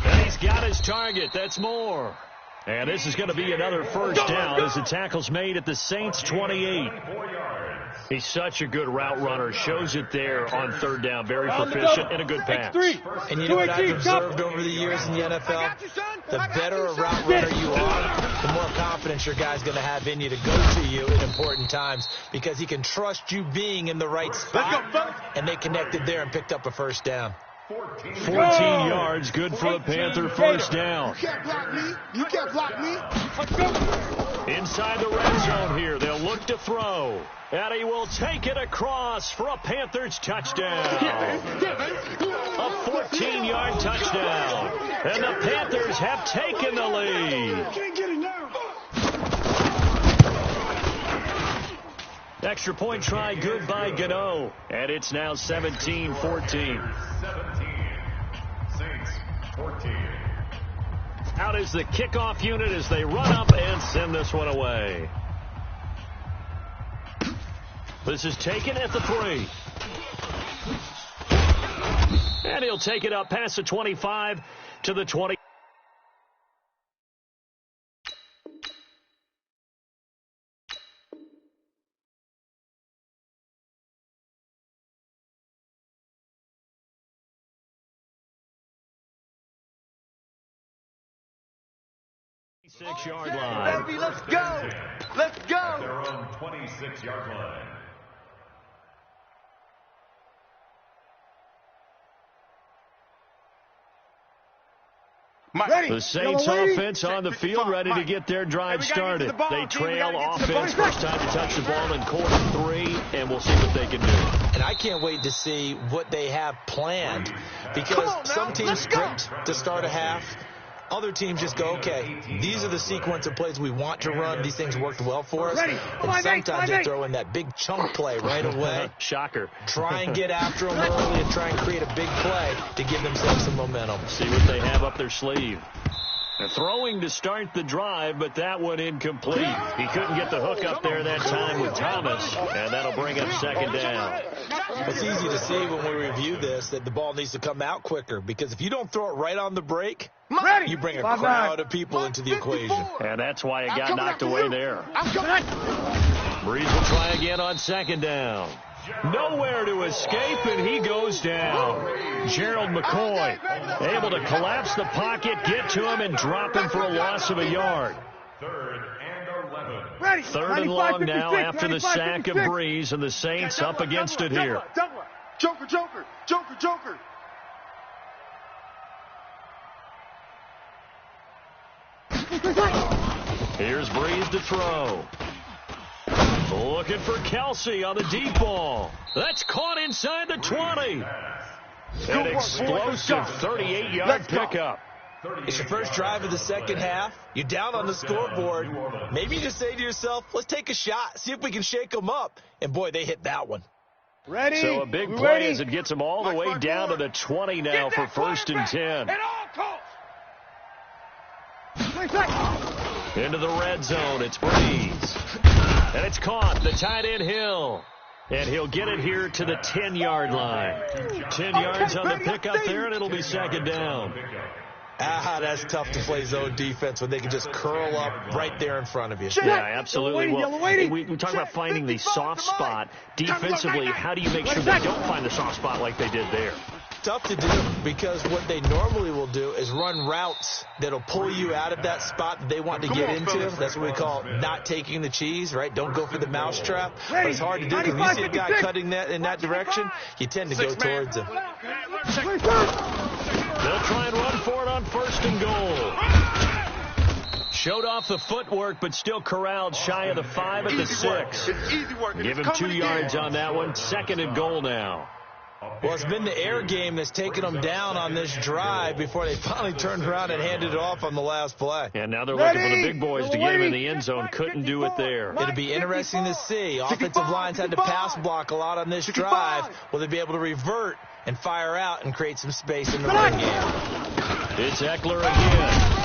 [SPEAKER 1] And he's got his target. That's Moore. And this is going to be another first down as the tackle's made at the Saints' 28. He's such a good route runner. Shows it there on 3rd down. Very proficient and a good pass.
[SPEAKER 5] And you know what I've observed over the years in the NFL? The better a route runner you are, the more confidence your guy's going to have in you to go to you in important times because he can trust you being in the right spot. And they connected there and picked up a first down.
[SPEAKER 1] 14 yards, good for a Panther first down.
[SPEAKER 3] You can't block me.
[SPEAKER 1] Inside the red zone here, they'll look to throw. And he will take it across for a Panthers touchdown. A 14-yard touchdown. And the Panthers have taken the lead. Extra point try good by Gano. And it's now 17-14.
[SPEAKER 2] 17. Saints 14.
[SPEAKER 1] Out is the kickoff unit as they run up and send this one away. This is taken at the 3. And he'll take it up past the 25 to the 20. Six-yard line.
[SPEAKER 3] Baby, let's go. Let's go.
[SPEAKER 2] At their own 26-yard line.
[SPEAKER 1] The Saints offense on the field, ready to get their drive started. They trail offense, first time to touch the ball in quarter 3, and we'll see what they can do.
[SPEAKER 5] And I can't wait to see what they have planned because some teams script to start a half. Other teams just go, okay, these are the sequence of plays we want to run. These things worked well for us. And sometimes they throw in that big chunk play right away.
[SPEAKER 1] Shocker.
[SPEAKER 5] Try and get after them early and try and create a big play to give themselves some momentum.
[SPEAKER 1] See what they have up their sleeve. They're throwing to start the drive, but that one incomplete. He couldn't get the hook up there that time with Thomas, and that'll bring up 2nd down.
[SPEAKER 5] It's easy to see when we review this that the ball needs to come out quicker because if you don't throw it right on the break, you bring a crowd of people into the equation.
[SPEAKER 1] And that's why it got knocked away there. Breeze will try again on 2nd down. Nowhere to escape, and he goes down. Gerald McCoy able to collapse the pocket, get to him, and drop him for a loss of a yard.
[SPEAKER 2] 3rd and 11.
[SPEAKER 1] 3rd and long now after the sack of Breeze, and the Saints up against it here.
[SPEAKER 4] Joker.
[SPEAKER 1] Here's Breeze to throw. Looking for Kelsey on the deep ball. That's caught inside the 20. An explosive 38-yard pickup.
[SPEAKER 5] It's your first drive of the second half. You're down on the scoreboard. Maybe you just say to yourself, let's take a shot, see if we can shake them up. And, boy, they hit that one.
[SPEAKER 3] Ready?
[SPEAKER 1] So a big play as it gets them all the way down to the 20 now for 1st and 10. Into the red zone. It's Breeze. And it's caught. The tight end Hill. And he'll get it here to the 10-yard line. 10 yards on the pickup there, and it'll be 2nd down.
[SPEAKER 5] That's tough to play zone defense when they can just curl up right there in front of you.
[SPEAKER 1] Yeah, absolutely. Well, we talk about finding the soft spot. Defensively, how do you make sure they don't find the soft spot like they did there?
[SPEAKER 5] tough to do because what they normally will do is run routes that'll pull you out of that spot that they want to get into. That's what we call not taking the cheese, right? Don't go for the mousetrap. But it's hard to do because when you see a guy cutting that in that direction, you tend to go towards him.
[SPEAKER 1] They'll try and run for it on 1st and goal. Showed off the footwork, but still corralled shy of the 5 at the 6. Give him 2 yards on that one. 2nd and goal now.
[SPEAKER 5] Well, it's been the air game that's taken them down on this drive before they finally turned around and handed it off on the last play.
[SPEAKER 1] And now they're looking for the big boys to get him in the end zone. Couldn't do it there.
[SPEAKER 5] It'll be interesting to see. Offensive lines had to pass block a lot on this drive. Will they be able to revert and fire out and create some space in the run game?
[SPEAKER 1] It's Eckler again.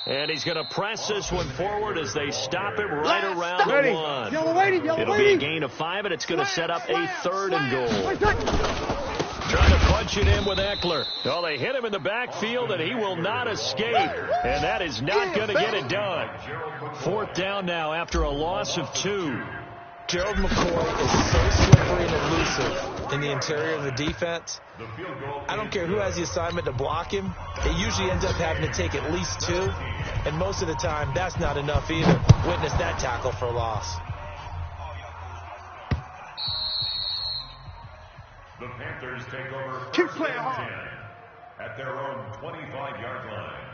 [SPEAKER 1] And he's going to press this one forward as they stop him right around the 1. It'll be a gain of 5, and it's going to set up a 3rd and goal. Trying to punch it in with Eckler. Well, they hit him in the backfield, and he will not escape. And that is not going to get it done. 4th down now after a loss of 2.
[SPEAKER 5] Gerald McCoy is so slippery and elusive in the interior of the defense. I don't care who has the assignment to block him. It usually ends up having to take at least 2. And most of the time, that's not enough either. Witness that tackle for loss.
[SPEAKER 2] The Panthers take over
[SPEAKER 4] Keep
[SPEAKER 2] 1st
[SPEAKER 4] playing
[SPEAKER 2] and
[SPEAKER 4] hard.
[SPEAKER 2] 10 at their own 25-yard line.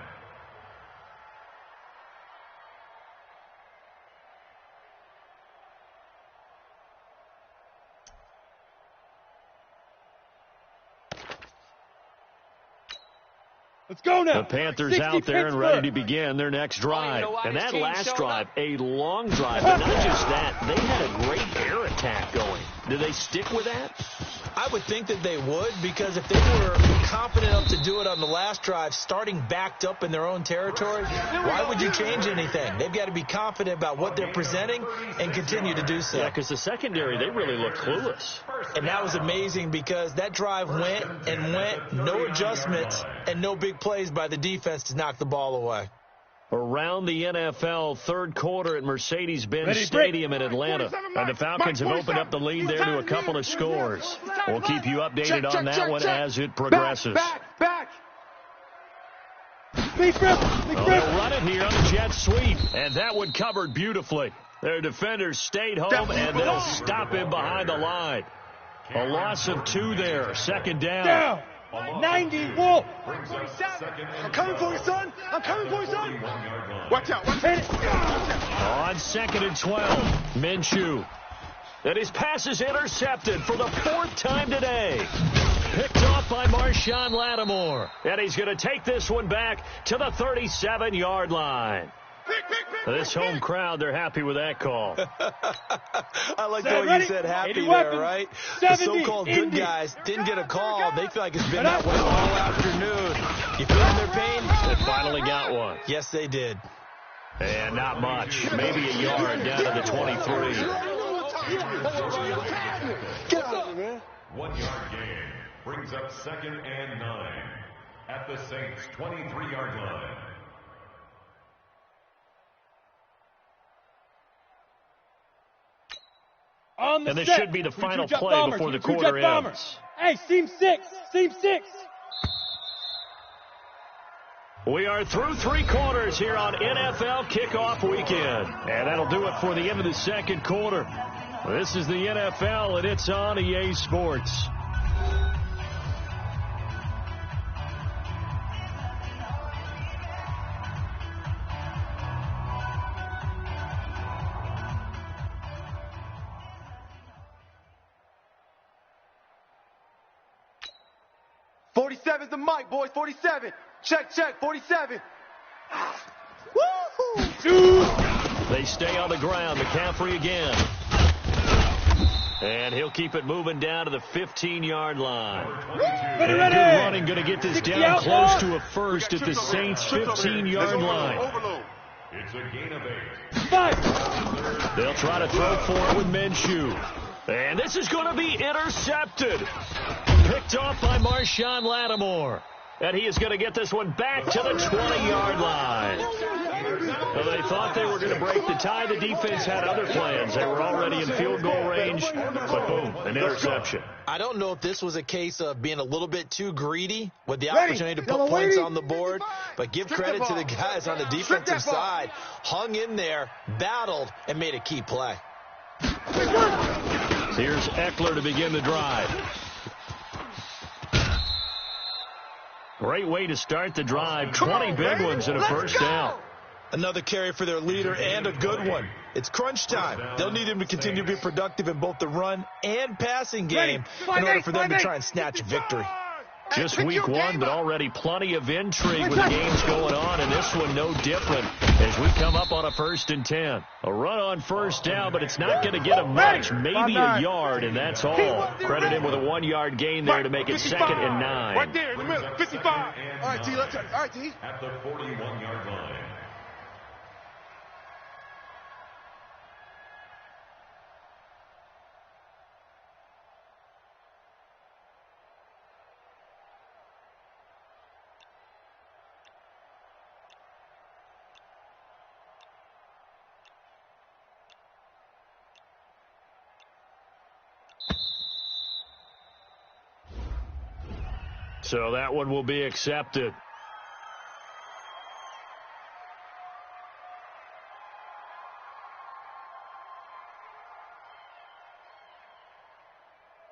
[SPEAKER 4] Let's go now.
[SPEAKER 1] The Panthers out there and ready to begin their next drive. And that last drive, a long drive, but not just that. They had a great air attack going. Do they stick with that?
[SPEAKER 5] I would think that they would, because if they were confident enough to do it on the last drive, starting backed up in their own territory, why would you change anything? They've got to be confident about what they're presenting and continue to do so.
[SPEAKER 1] Yeah, because the secondary, they really look clueless.
[SPEAKER 5] And that was amazing because that drive went and went, no adjustments, and no big plays by the defense to knock the ball away.
[SPEAKER 1] Around the NFL, 3rd quarter at Mercedes-Benz Stadium in Atlanta. And the Falcons have opened up the lead there to a couple of scores. We'll keep you updated on that one as it progresses.
[SPEAKER 4] Back.
[SPEAKER 1] They'll run it here on the jet sweep. And that one covered beautifully. Their defenders stayed home, and they'll stop him behind the line. A loss of 2 there. 2nd down.
[SPEAKER 4] 90, Wolf. I'm coming for you, son. I'm coming for you, son. Watch out.
[SPEAKER 1] On 2nd and 12, Minshew. And his pass is intercepted for the 4th time today. Picked off by Marshawn Lattimore. And he's going to take this one back to the 37-yard line. This home crowd, they're happy with that call.
[SPEAKER 5] I like the way you said happy there, right? The so-called good guys didn't get a call. They feel like it's been that way all afternoon. You feeling their pain?
[SPEAKER 1] They finally got one.
[SPEAKER 5] Yes, they did.
[SPEAKER 1] And not much. Maybe a yard down to the 23.
[SPEAKER 4] Get out of here, man.
[SPEAKER 2] 1-yard gain brings up 2nd and 9 at the Saints' 23-yard line.
[SPEAKER 1] And this should be the final play before the quarter ends.
[SPEAKER 4] Hey, seam 6.
[SPEAKER 1] We are through 3 quarters here on NFL Kickoff Weekend. And that'll do it for the end of the 2nd quarter. This is the NFL, and it's on EA Sports.
[SPEAKER 6] '47's the mic, boys. 47. Check. 47. Woo-hoo!
[SPEAKER 1] They stay on the ground. McCaffrey again. And he'll keep it moving down to the 15-yard line. And good running, going to get this down close to a first at the Saints' 15-yard line.
[SPEAKER 2] It's a gain of 8.
[SPEAKER 1] They'll try to throw for it with Minshew. And this is going to be intercepted. Picked off by Marshawn Lattimore. And he is going to get this one back to the 20-yard line. Well, they thought they were going to break the tie. The defense had other plans. They were already in field goal range, but boom, an interception.
[SPEAKER 5] I don't know if this was a case of being a little bit too greedy with the opportunity to put points on the board, but give credit to the guys on the defensive side. Hung in there, battled, and made a key play.
[SPEAKER 1] Here's Eckler to begin the drive. Great way to start the drive. 20 big ones and a first down.
[SPEAKER 5] Another carry for their leader and a good one. It's crunch time. They'll need him to continue to be productive in both the run and passing game in order for them to try and snatch a victory.
[SPEAKER 1] Just week one, but already plenty of intrigue with the games going on, and this one no different as we come up on a 1st and 10. A run on first down, but it's not going to get him much, maybe a yard, and that's all. Credit him with a 1-yard gain there to make it 2nd and 9.
[SPEAKER 4] Right there in the middle, 55.
[SPEAKER 6] All right, T, let's go. All right, T.
[SPEAKER 2] At the 41-yard line.
[SPEAKER 1] So that one will be accepted.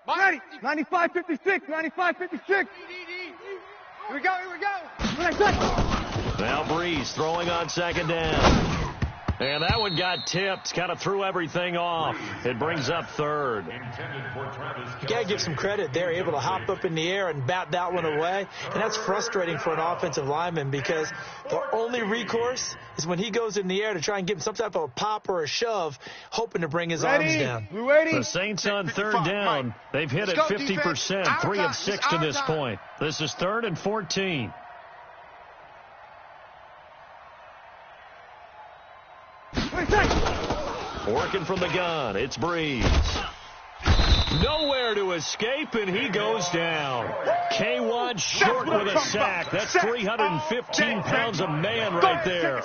[SPEAKER 6] Ready. 95-56. 95-56. Here we go.
[SPEAKER 1] Now Breeze throwing on 2nd down. And that one got tipped, kind of threw everything off. It brings up 3rd.
[SPEAKER 5] You got to give some credit. They're able to hop up in the air and bat that one away. And that's frustrating for an offensive lineman because the only recourse is when he goes in the air to try and give him some type of a pop or a shove, hoping to bring his arms down.
[SPEAKER 1] The Saints on 3rd down. They've hit it 50%, 3 of 6 to this point. This is 3rd and 14. Working from the gun, it's Breeze. Nowhere to escape, and he goes down. K-Wad short with a sack. That's 315 pounds of man right there.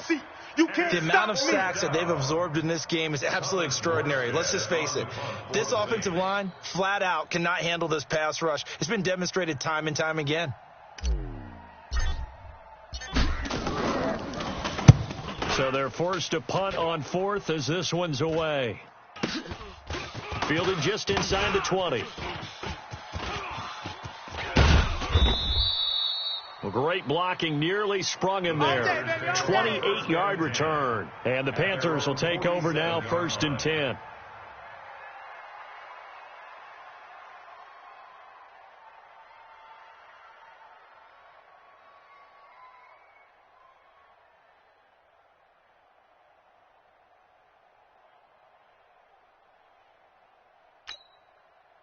[SPEAKER 5] The amount of sacks that they've absorbed in this game is absolutely extraordinary. Let's just face it. This offensive line, flat out, cannot handle this pass rush. It's been demonstrated time and time again.
[SPEAKER 1] So they're forced to punt on 4th as this one's away. Fielded just inside the 20. Great blocking, nearly sprung him there. 28-yard return. And the Panthers will take over now, 1st and 10.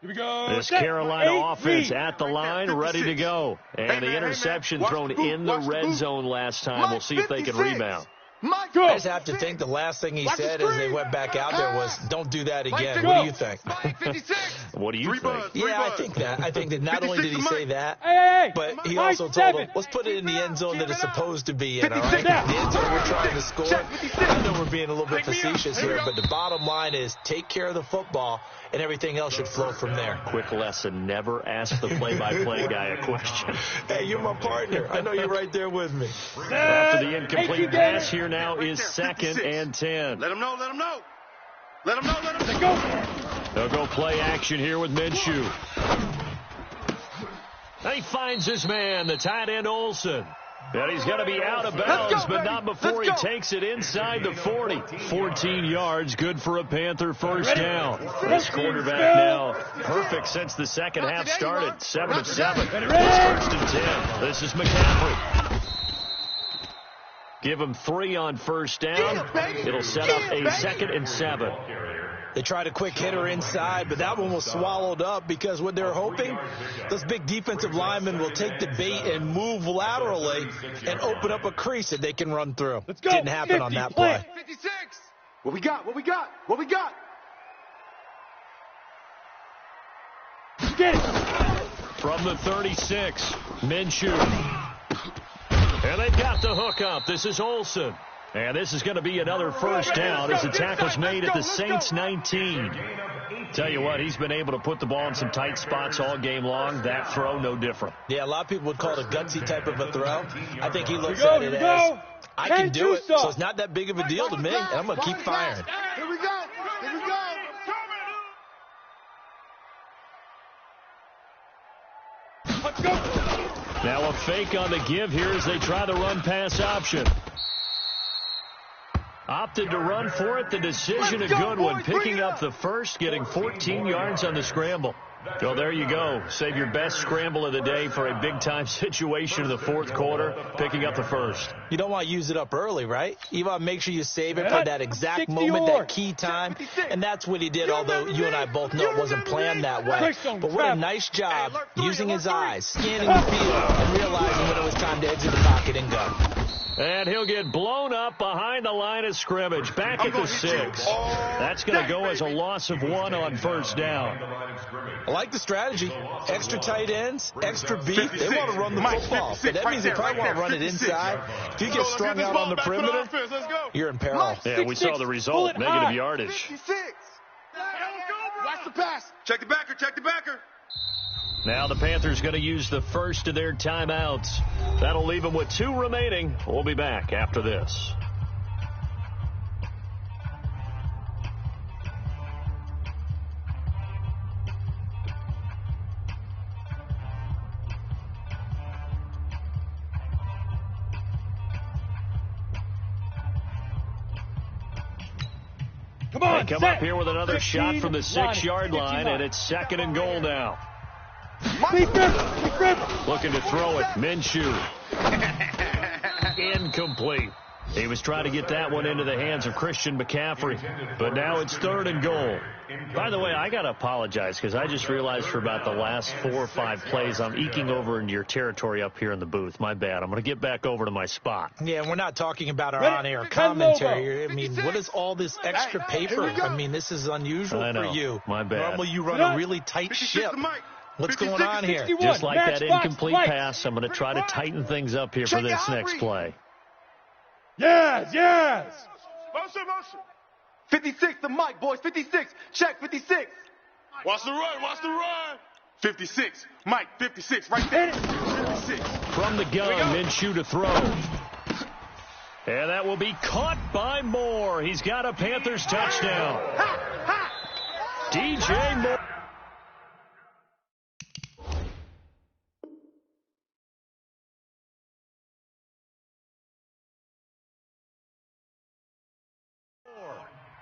[SPEAKER 4] Here we go.
[SPEAKER 1] This Carolina offense at the line, ready to go. And the interception thrown in the red zone last time. We'll see if they can rebound.
[SPEAKER 5] I just have to think the last thing he said as they went back out there was, don't do that again. What do you think?
[SPEAKER 1] What do you think?
[SPEAKER 5] Yeah, I think that. I think that not only did he say that, but he also told them, let's put it in the end zone that it's supposed to be in, all right? The end zone we're trying to score. I know we're being a little bit facetious here, but the bottom line is take care of the football, and everything else should flow from there.
[SPEAKER 1] Quick lesson, never ask the play-by-play guy a question.
[SPEAKER 5] Hey, you're my partner. I know you're right there with me.
[SPEAKER 1] After the incomplete pass, here now is 2nd and 10.
[SPEAKER 4] Let him know.
[SPEAKER 1] They'll go play action here with Minshew. He finds his man, the tight end Olsen. And he's going to be out of bounds, but not before he takes it inside the 40. 14 yards, good for a Panther first down. This quarterback now perfect since the second half started. 7 of 7. It's 1st and 10. This is McCaffrey. Give him 3 on first down. It'll set up a 2nd and 7.
[SPEAKER 5] They tried a quick hitter inside, but that one was swallowed up because what they're hoping, those big defensive linemen will take the bait and move laterally and open up a crease that they can run through. Didn't happen on that play.
[SPEAKER 6] 56. What we got?
[SPEAKER 1] Get it. From the 36, Minshew. And they've got the hook up. This is Olsen. And this is going to be another first down as the tackle's made at the Saints 19. Tell you what, he's been able to put the ball in some tight spots all game long. That throw, no different.
[SPEAKER 5] Yeah, a lot of people would call it a gutsy type of a throw. I think he looks at it as, I can do it, so it's not that big of a deal to me, and I'm going to keep firing.
[SPEAKER 6] Here we go. Here we go.
[SPEAKER 3] Let's go.
[SPEAKER 1] Now a fake on the give here as they try the run-pass option. Opted to run for it. The decision a good one. Picking up the first, getting 14 yards on the scramble. So there you go. Save your best scramble of the day for a big-time situation in the fourth quarter, picking up the first.
[SPEAKER 5] You don't want to use it up early, right? You want to make sure you save it for that exact moment, that key time. And that's what he did, although you and I both know it wasn't planned that way. But what a nice job using his eyes, scanning the field, and realizing when it was time to exit the pocket and go.
[SPEAKER 1] And he'll get blown up behind the line of scrimmage. Back at the 6. That's going to go as a loss of 1 on first down.
[SPEAKER 5] I like the strategy. Extra tight ends, extra beef. They want to run the football. But that means they probably want to run it inside. If you get strung out on the perimeter, you're in peril.
[SPEAKER 1] Yeah, we saw the result. Negative yardage.
[SPEAKER 6] 56.
[SPEAKER 3] Watch the pass.
[SPEAKER 4] Check the backer, check the backer.
[SPEAKER 1] Now the Panthers going to use the first of their timeouts. That'll leave them with 2 remaining. We'll be back after this.
[SPEAKER 3] Come on,
[SPEAKER 1] They come up here with another shot from the 6-yard line, and it's 2nd and goal now. Looking to throw it. Minshew. Incomplete. He was trying to get that one into the hands of Christian McCaffrey. But now it's 3rd and goal. By the way, I got to apologize because I just realized for about the last 4 or 5 plays I'm eking over into your territory up here in the booth. My bad. I'm going to get back over to my spot.
[SPEAKER 5] Yeah, and we're not talking about our on-air commentary. I mean, what is all this extra paper? I mean, this is unusual for you.
[SPEAKER 1] My bad.
[SPEAKER 5] Normally you run a really tight ship. What's going on here?
[SPEAKER 1] Just like that incomplete pass, I'm going to try to tighten things up here for this next play.
[SPEAKER 3] Yes.
[SPEAKER 4] Motion.
[SPEAKER 6] 56 to Mike, boys. 56. Check 56.
[SPEAKER 4] Watch the run. 56. Mike, 56. Right there. 56.
[SPEAKER 1] From the gun, Minshew to throw. And that will be caught by Moore. He's got a Panthers touchdown. DJ Moore.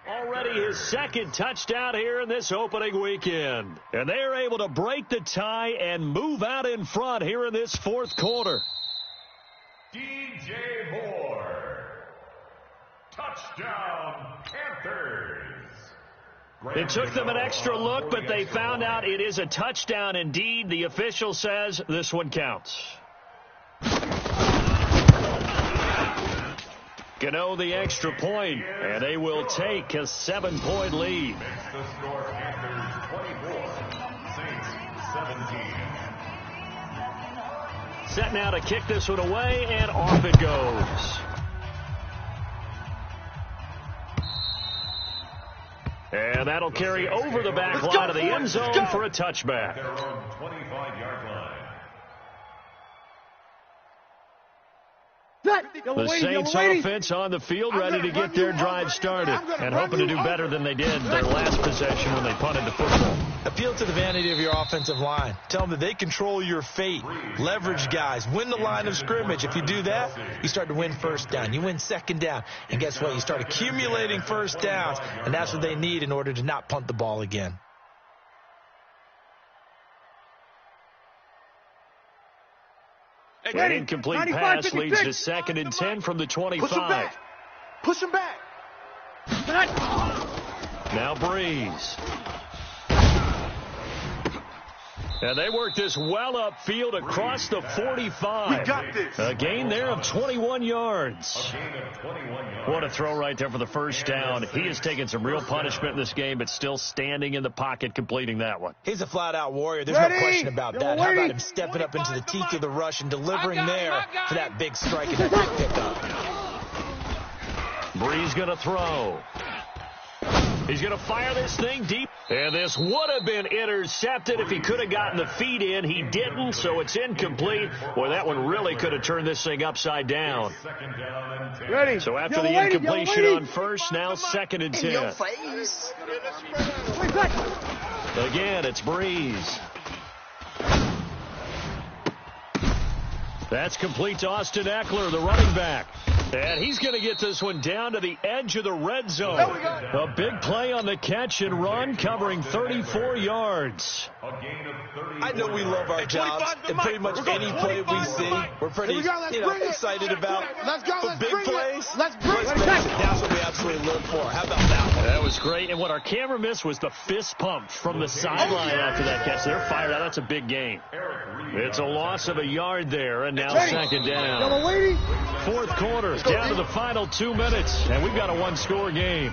[SPEAKER 1] Already his 2nd touchdown here in this opening weekend. And they're able to break the tie and move out in front here in this fourth quarter.
[SPEAKER 2] DJ Moore. Touchdown, Panthers.
[SPEAKER 1] It took them an extra look, but they found out it is a touchdown indeed. The official says this one counts. Gano the extra point, and they will take a 7-point lead.
[SPEAKER 2] Makes the score Panthers 24, Saints 17.
[SPEAKER 1] Set now to kick this one away, and off it goes. And that'll carry over the back line of the end zone for a touchback.
[SPEAKER 2] Their own 25-yard line.
[SPEAKER 1] The Saints offense on the field ready to get their drive started and hoping to do better than they did their last possession when they punted the football.
[SPEAKER 5] Appeal to the vanity of your offensive line. Tell them that they control your fate. Leverage guys. Win the line of scrimmage. If you do that, you start to win first down. You win second down. And guess what? You start accumulating first downs, and that's what they need in order to not punt the ball again.
[SPEAKER 1] An incomplete pass leads to 2nd and 10 from the 25.
[SPEAKER 6] Push him back.
[SPEAKER 1] Now Breeze. And they work this well upfield across the 45.
[SPEAKER 4] We got this.
[SPEAKER 1] A gain there of 21 yards. What a throw right there for the first down. He has taken some real punishment in this game, but still standing in the pocket, completing that one.
[SPEAKER 5] He's a flat-out warrior. There's no question about that. How about him stepping up into the teeth of the rush and delivering there for that big strike and that big pickup.
[SPEAKER 1] Brees going to throw. He's going to fire this thing deep. And this would have been intercepted if he could have gotten the feet in. He didn't, so it's incomplete. Boy, that one really could have turned this thing upside down.
[SPEAKER 4] Ready.
[SPEAKER 1] So after the incompletion on first, now 2nd and 10.
[SPEAKER 5] In your face.
[SPEAKER 1] Again, it's Brees. That's complete to Austin Eckler, the running back. And he's going to get this one down to the edge of the red zone. A big play on the catch and run, covering 34 yards.
[SPEAKER 5] I know we love our jobs, and pretty much any play we see, we're pretty excited about. But big plays, let's bring it. That's what we absolutely live for. How about that one?
[SPEAKER 1] That was great. And what our camera missed was the fist pump from the sideline after that catch. They're fired out. That's a big gain. It's a loss of a yard there, and now 2nd down. 4th quarter, down to the final 2 minutes, and we've got a one-score game.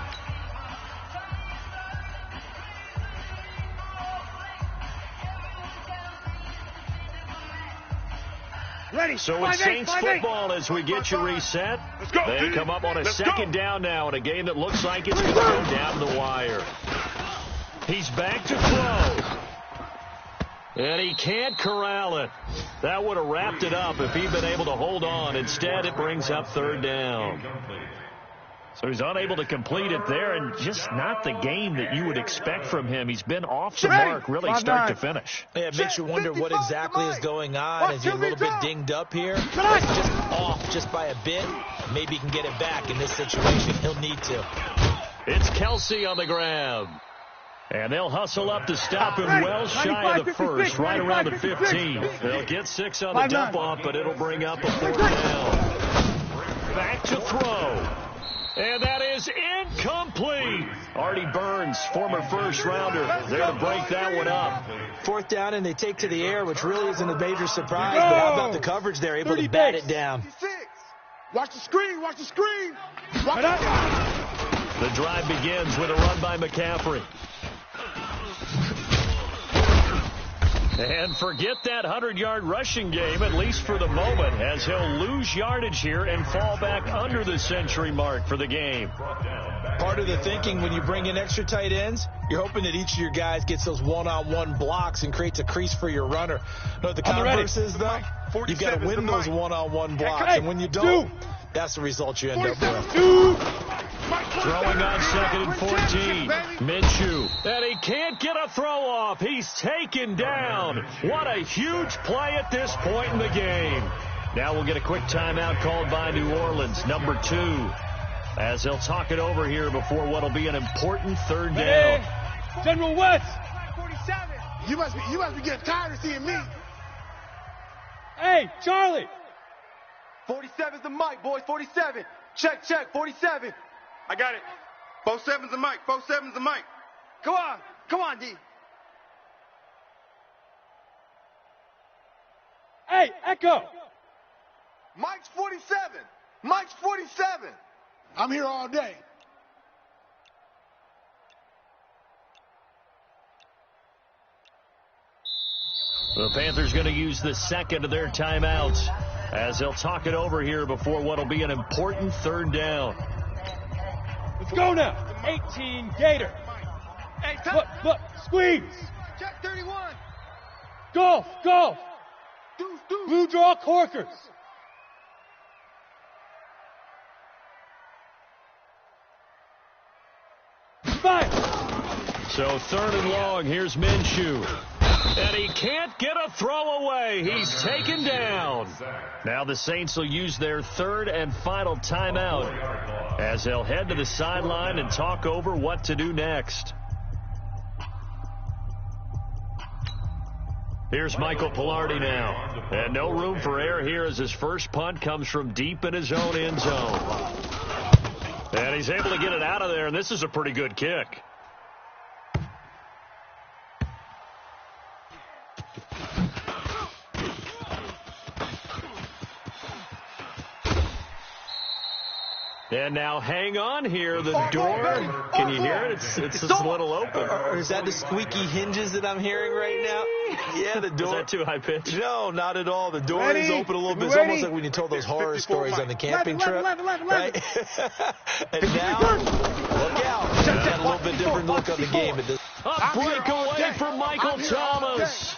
[SPEAKER 4] Ready.
[SPEAKER 1] So it's Saints football as we get you reset. They come up on a 2nd down now in a game that looks like it's going to go down the wire. He's back to throw. And he can't corral it. That would have wrapped it up if he'd been able to hold on. Instead, it brings up 3rd down. So he's unable to complete it there, and just not the game that you would expect from him. He's been off the mark really start to finish.
[SPEAKER 5] Yeah, it makes you wonder what exactly is going on. Is he a little bit dinged up here? He's just off just by a bit. Maybe he can get it back in this situation. He'll need to.
[SPEAKER 1] It's Kelsey on the grab. And they'll hustle up to stop him well shy of the first, right around the 15. They'll get 6 on the dump-off, but it'll bring up a 4th down. Back to throw. And that is incomplete. Artie Burns, former first-rounder, there to break that one up.
[SPEAKER 5] 4th down, and they take to the air, which really isn't a major surprise. But how about the coverage there, able to bat it down?
[SPEAKER 4] Watch the screen. Watch the screen.
[SPEAKER 1] The drive begins with a run by McCaffrey. And forget that 100-yard rushing game, at least for the moment, as he'll lose yardage here and fall back under the century mark for the game.
[SPEAKER 5] Part of the thinking when you bring in extra tight ends, you're hoping that each of your guys gets those one-on-one blocks and creates a crease for your runner. Know the converse is, though? You've got to win those one-on-one blocks, and when you don't, that's the result you end up with.
[SPEAKER 1] Throwing on 2nd and 14. Minshew. And he can't get a throw off. He's taken down. What a huge play at this point in the game. Now we'll get a quick timeout called by New Orleans, number 2. As they'll talk it over here before what'll be an important 3rd down.
[SPEAKER 3] General West.
[SPEAKER 4] 47. You must be getting tired of seeing me.
[SPEAKER 3] Hey, Charlie.
[SPEAKER 6] 47's the mic, boys. 47. Check, 47.
[SPEAKER 4] I got it. 47's the mic. 47's the mic.
[SPEAKER 6] Come on, D.
[SPEAKER 3] Hey, Echo.
[SPEAKER 6] Mike's 47. Mike's 47.
[SPEAKER 4] I'm here all day.
[SPEAKER 1] The Panthers going to use the 2nd of their timeouts as they'll talk it over here before what'll be an important 3rd down.
[SPEAKER 3] Let's go now. 18 Gator.
[SPEAKER 6] Hey,
[SPEAKER 3] Look, squeeze.
[SPEAKER 6] Check 31.
[SPEAKER 3] Golf.
[SPEAKER 6] Deuce.
[SPEAKER 3] Blue draw corkers. Fire.
[SPEAKER 1] So 3rd and long, here's Minshew. And he can't get a throw away. He's taken down. Now the Saints will use their 3rd and final timeout as they'll head to the sideline and talk over what to do next. Here's Michael Pilardi now. And no room for error here as his first punt comes from deep in his own end zone. And he's able to get it out of there, and this is a pretty good kick. And now hang on here. The door, can you hear it? It's just a little open.
[SPEAKER 5] Or is that the squeaky hinges that I'm hearing right now? Yeah, the door.
[SPEAKER 1] Is that too high pitched?
[SPEAKER 5] No, not at all. The door is open a little bit. It's almost like when you told those horror stories on the camping trip. Right? And now, look out. Got a little bit different look on the game.
[SPEAKER 1] A breakaway for Michael Thomas.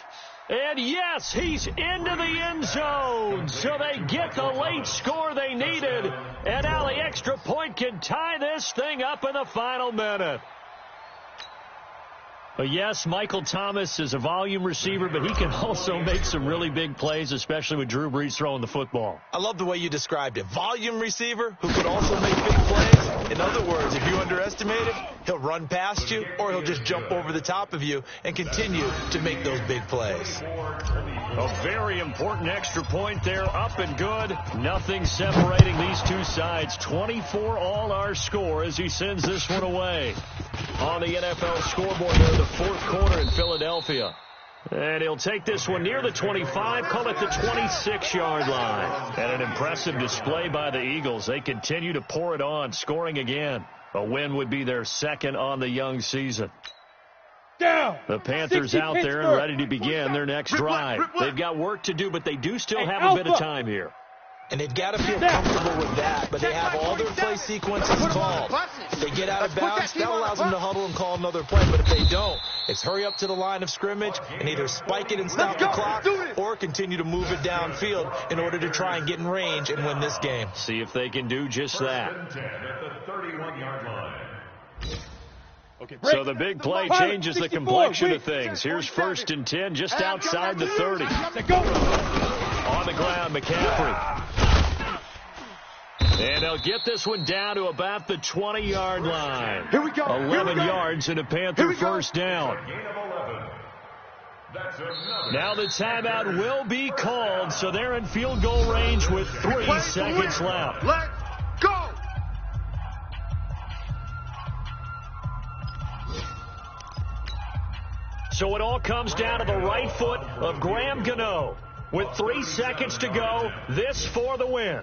[SPEAKER 1] And yes, he's into the end zone. So they get the late score they needed. And now the extra point can tie this thing up in the final minute. But yes, Michael Thomas is a volume receiver, but he can also make some really big plays, especially with Drew Brees throwing the football.
[SPEAKER 5] I love the way you described it. Volume receiver who could also make big plays. In other words, if you underestimate him, he'll run past you or he'll just jump over the top of you and continue to make those big plays.
[SPEAKER 1] A very important extra point there, up and good. Nothing separating these two sides. 24 all our score as he sends this one away. On the NFL scoreboard there, the fourth quarter in Philadelphia. And he'll take this one near the 25, call it the 26-yard line. And an impressive display by the Eagles. They continue to pour it on, scoring again. A win would be their second on the young season.
[SPEAKER 4] Down.
[SPEAKER 1] The Panthers out there and ready to begin their next drive. They've got work to do, but they do still have a bit of time here.
[SPEAKER 5] And they've got to feel comfortable with that, but they have all their play sequences called. If they get out of bounds, that allows them to huddle and call another play, but if they don't, it's hurry up to the line of scrimmage and either spike it and stop the clock or continue to move it downfield in order to try and get in range and win this game.
[SPEAKER 1] See if they can do just that. So the big play changes the complexion of things. Here's 1st and 10 just outside the 30. On the ground, McCaffrey. And they'll get this one down to about the 20-yard line.
[SPEAKER 6] Here we go.
[SPEAKER 1] 11 yards and a Panther first down. Now the timeout will be called, so they're in field goal range with 3 seconds left.
[SPEAKER 6] Let's go.
[SPEAKER 1] So it all comes down to the right foot of Graham Gano. With 3 seconds to go, this for the win.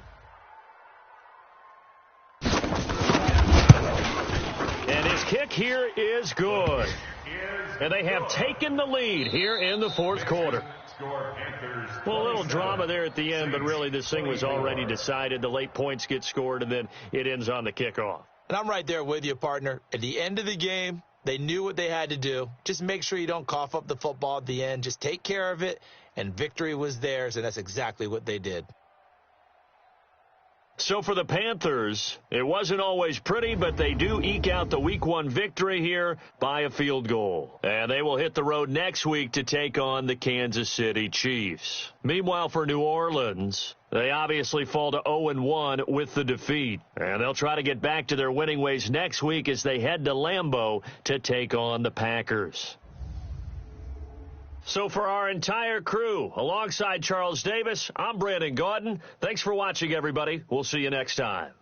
[SPEAKER 1] And his kick here is good. And they have taken the lead here in the fourth quarter. Well, a little drama there at the end, but really this thing was already decided. The late points get scored, and then it ends on the kickoff.
[SPEAKER 5] And I'm right there with you, partner. At the end of the game, they knew what they had to do. Just make sure you don't cough up the football at the end. Just take care of it, and victory was theirs, and that's exactly what they did.
[SPEAKER 1] So for the Panthers, it wasn't always pretty, but they do eke out the Week 1 victory here by a field goal. And they will hit the road next week to take on the Kansas City Chiefs. Meanwhile, for New Orleans, they obviously fall to 0-1 with the defeat. And they'll try to get back to their winning ways next week as they head to Lambeau to take on the Packers. So for our entire crew, alongside Charles Davis, I'm Brandon Gaudin. Thanks for watching, everybody. We'll see you next time.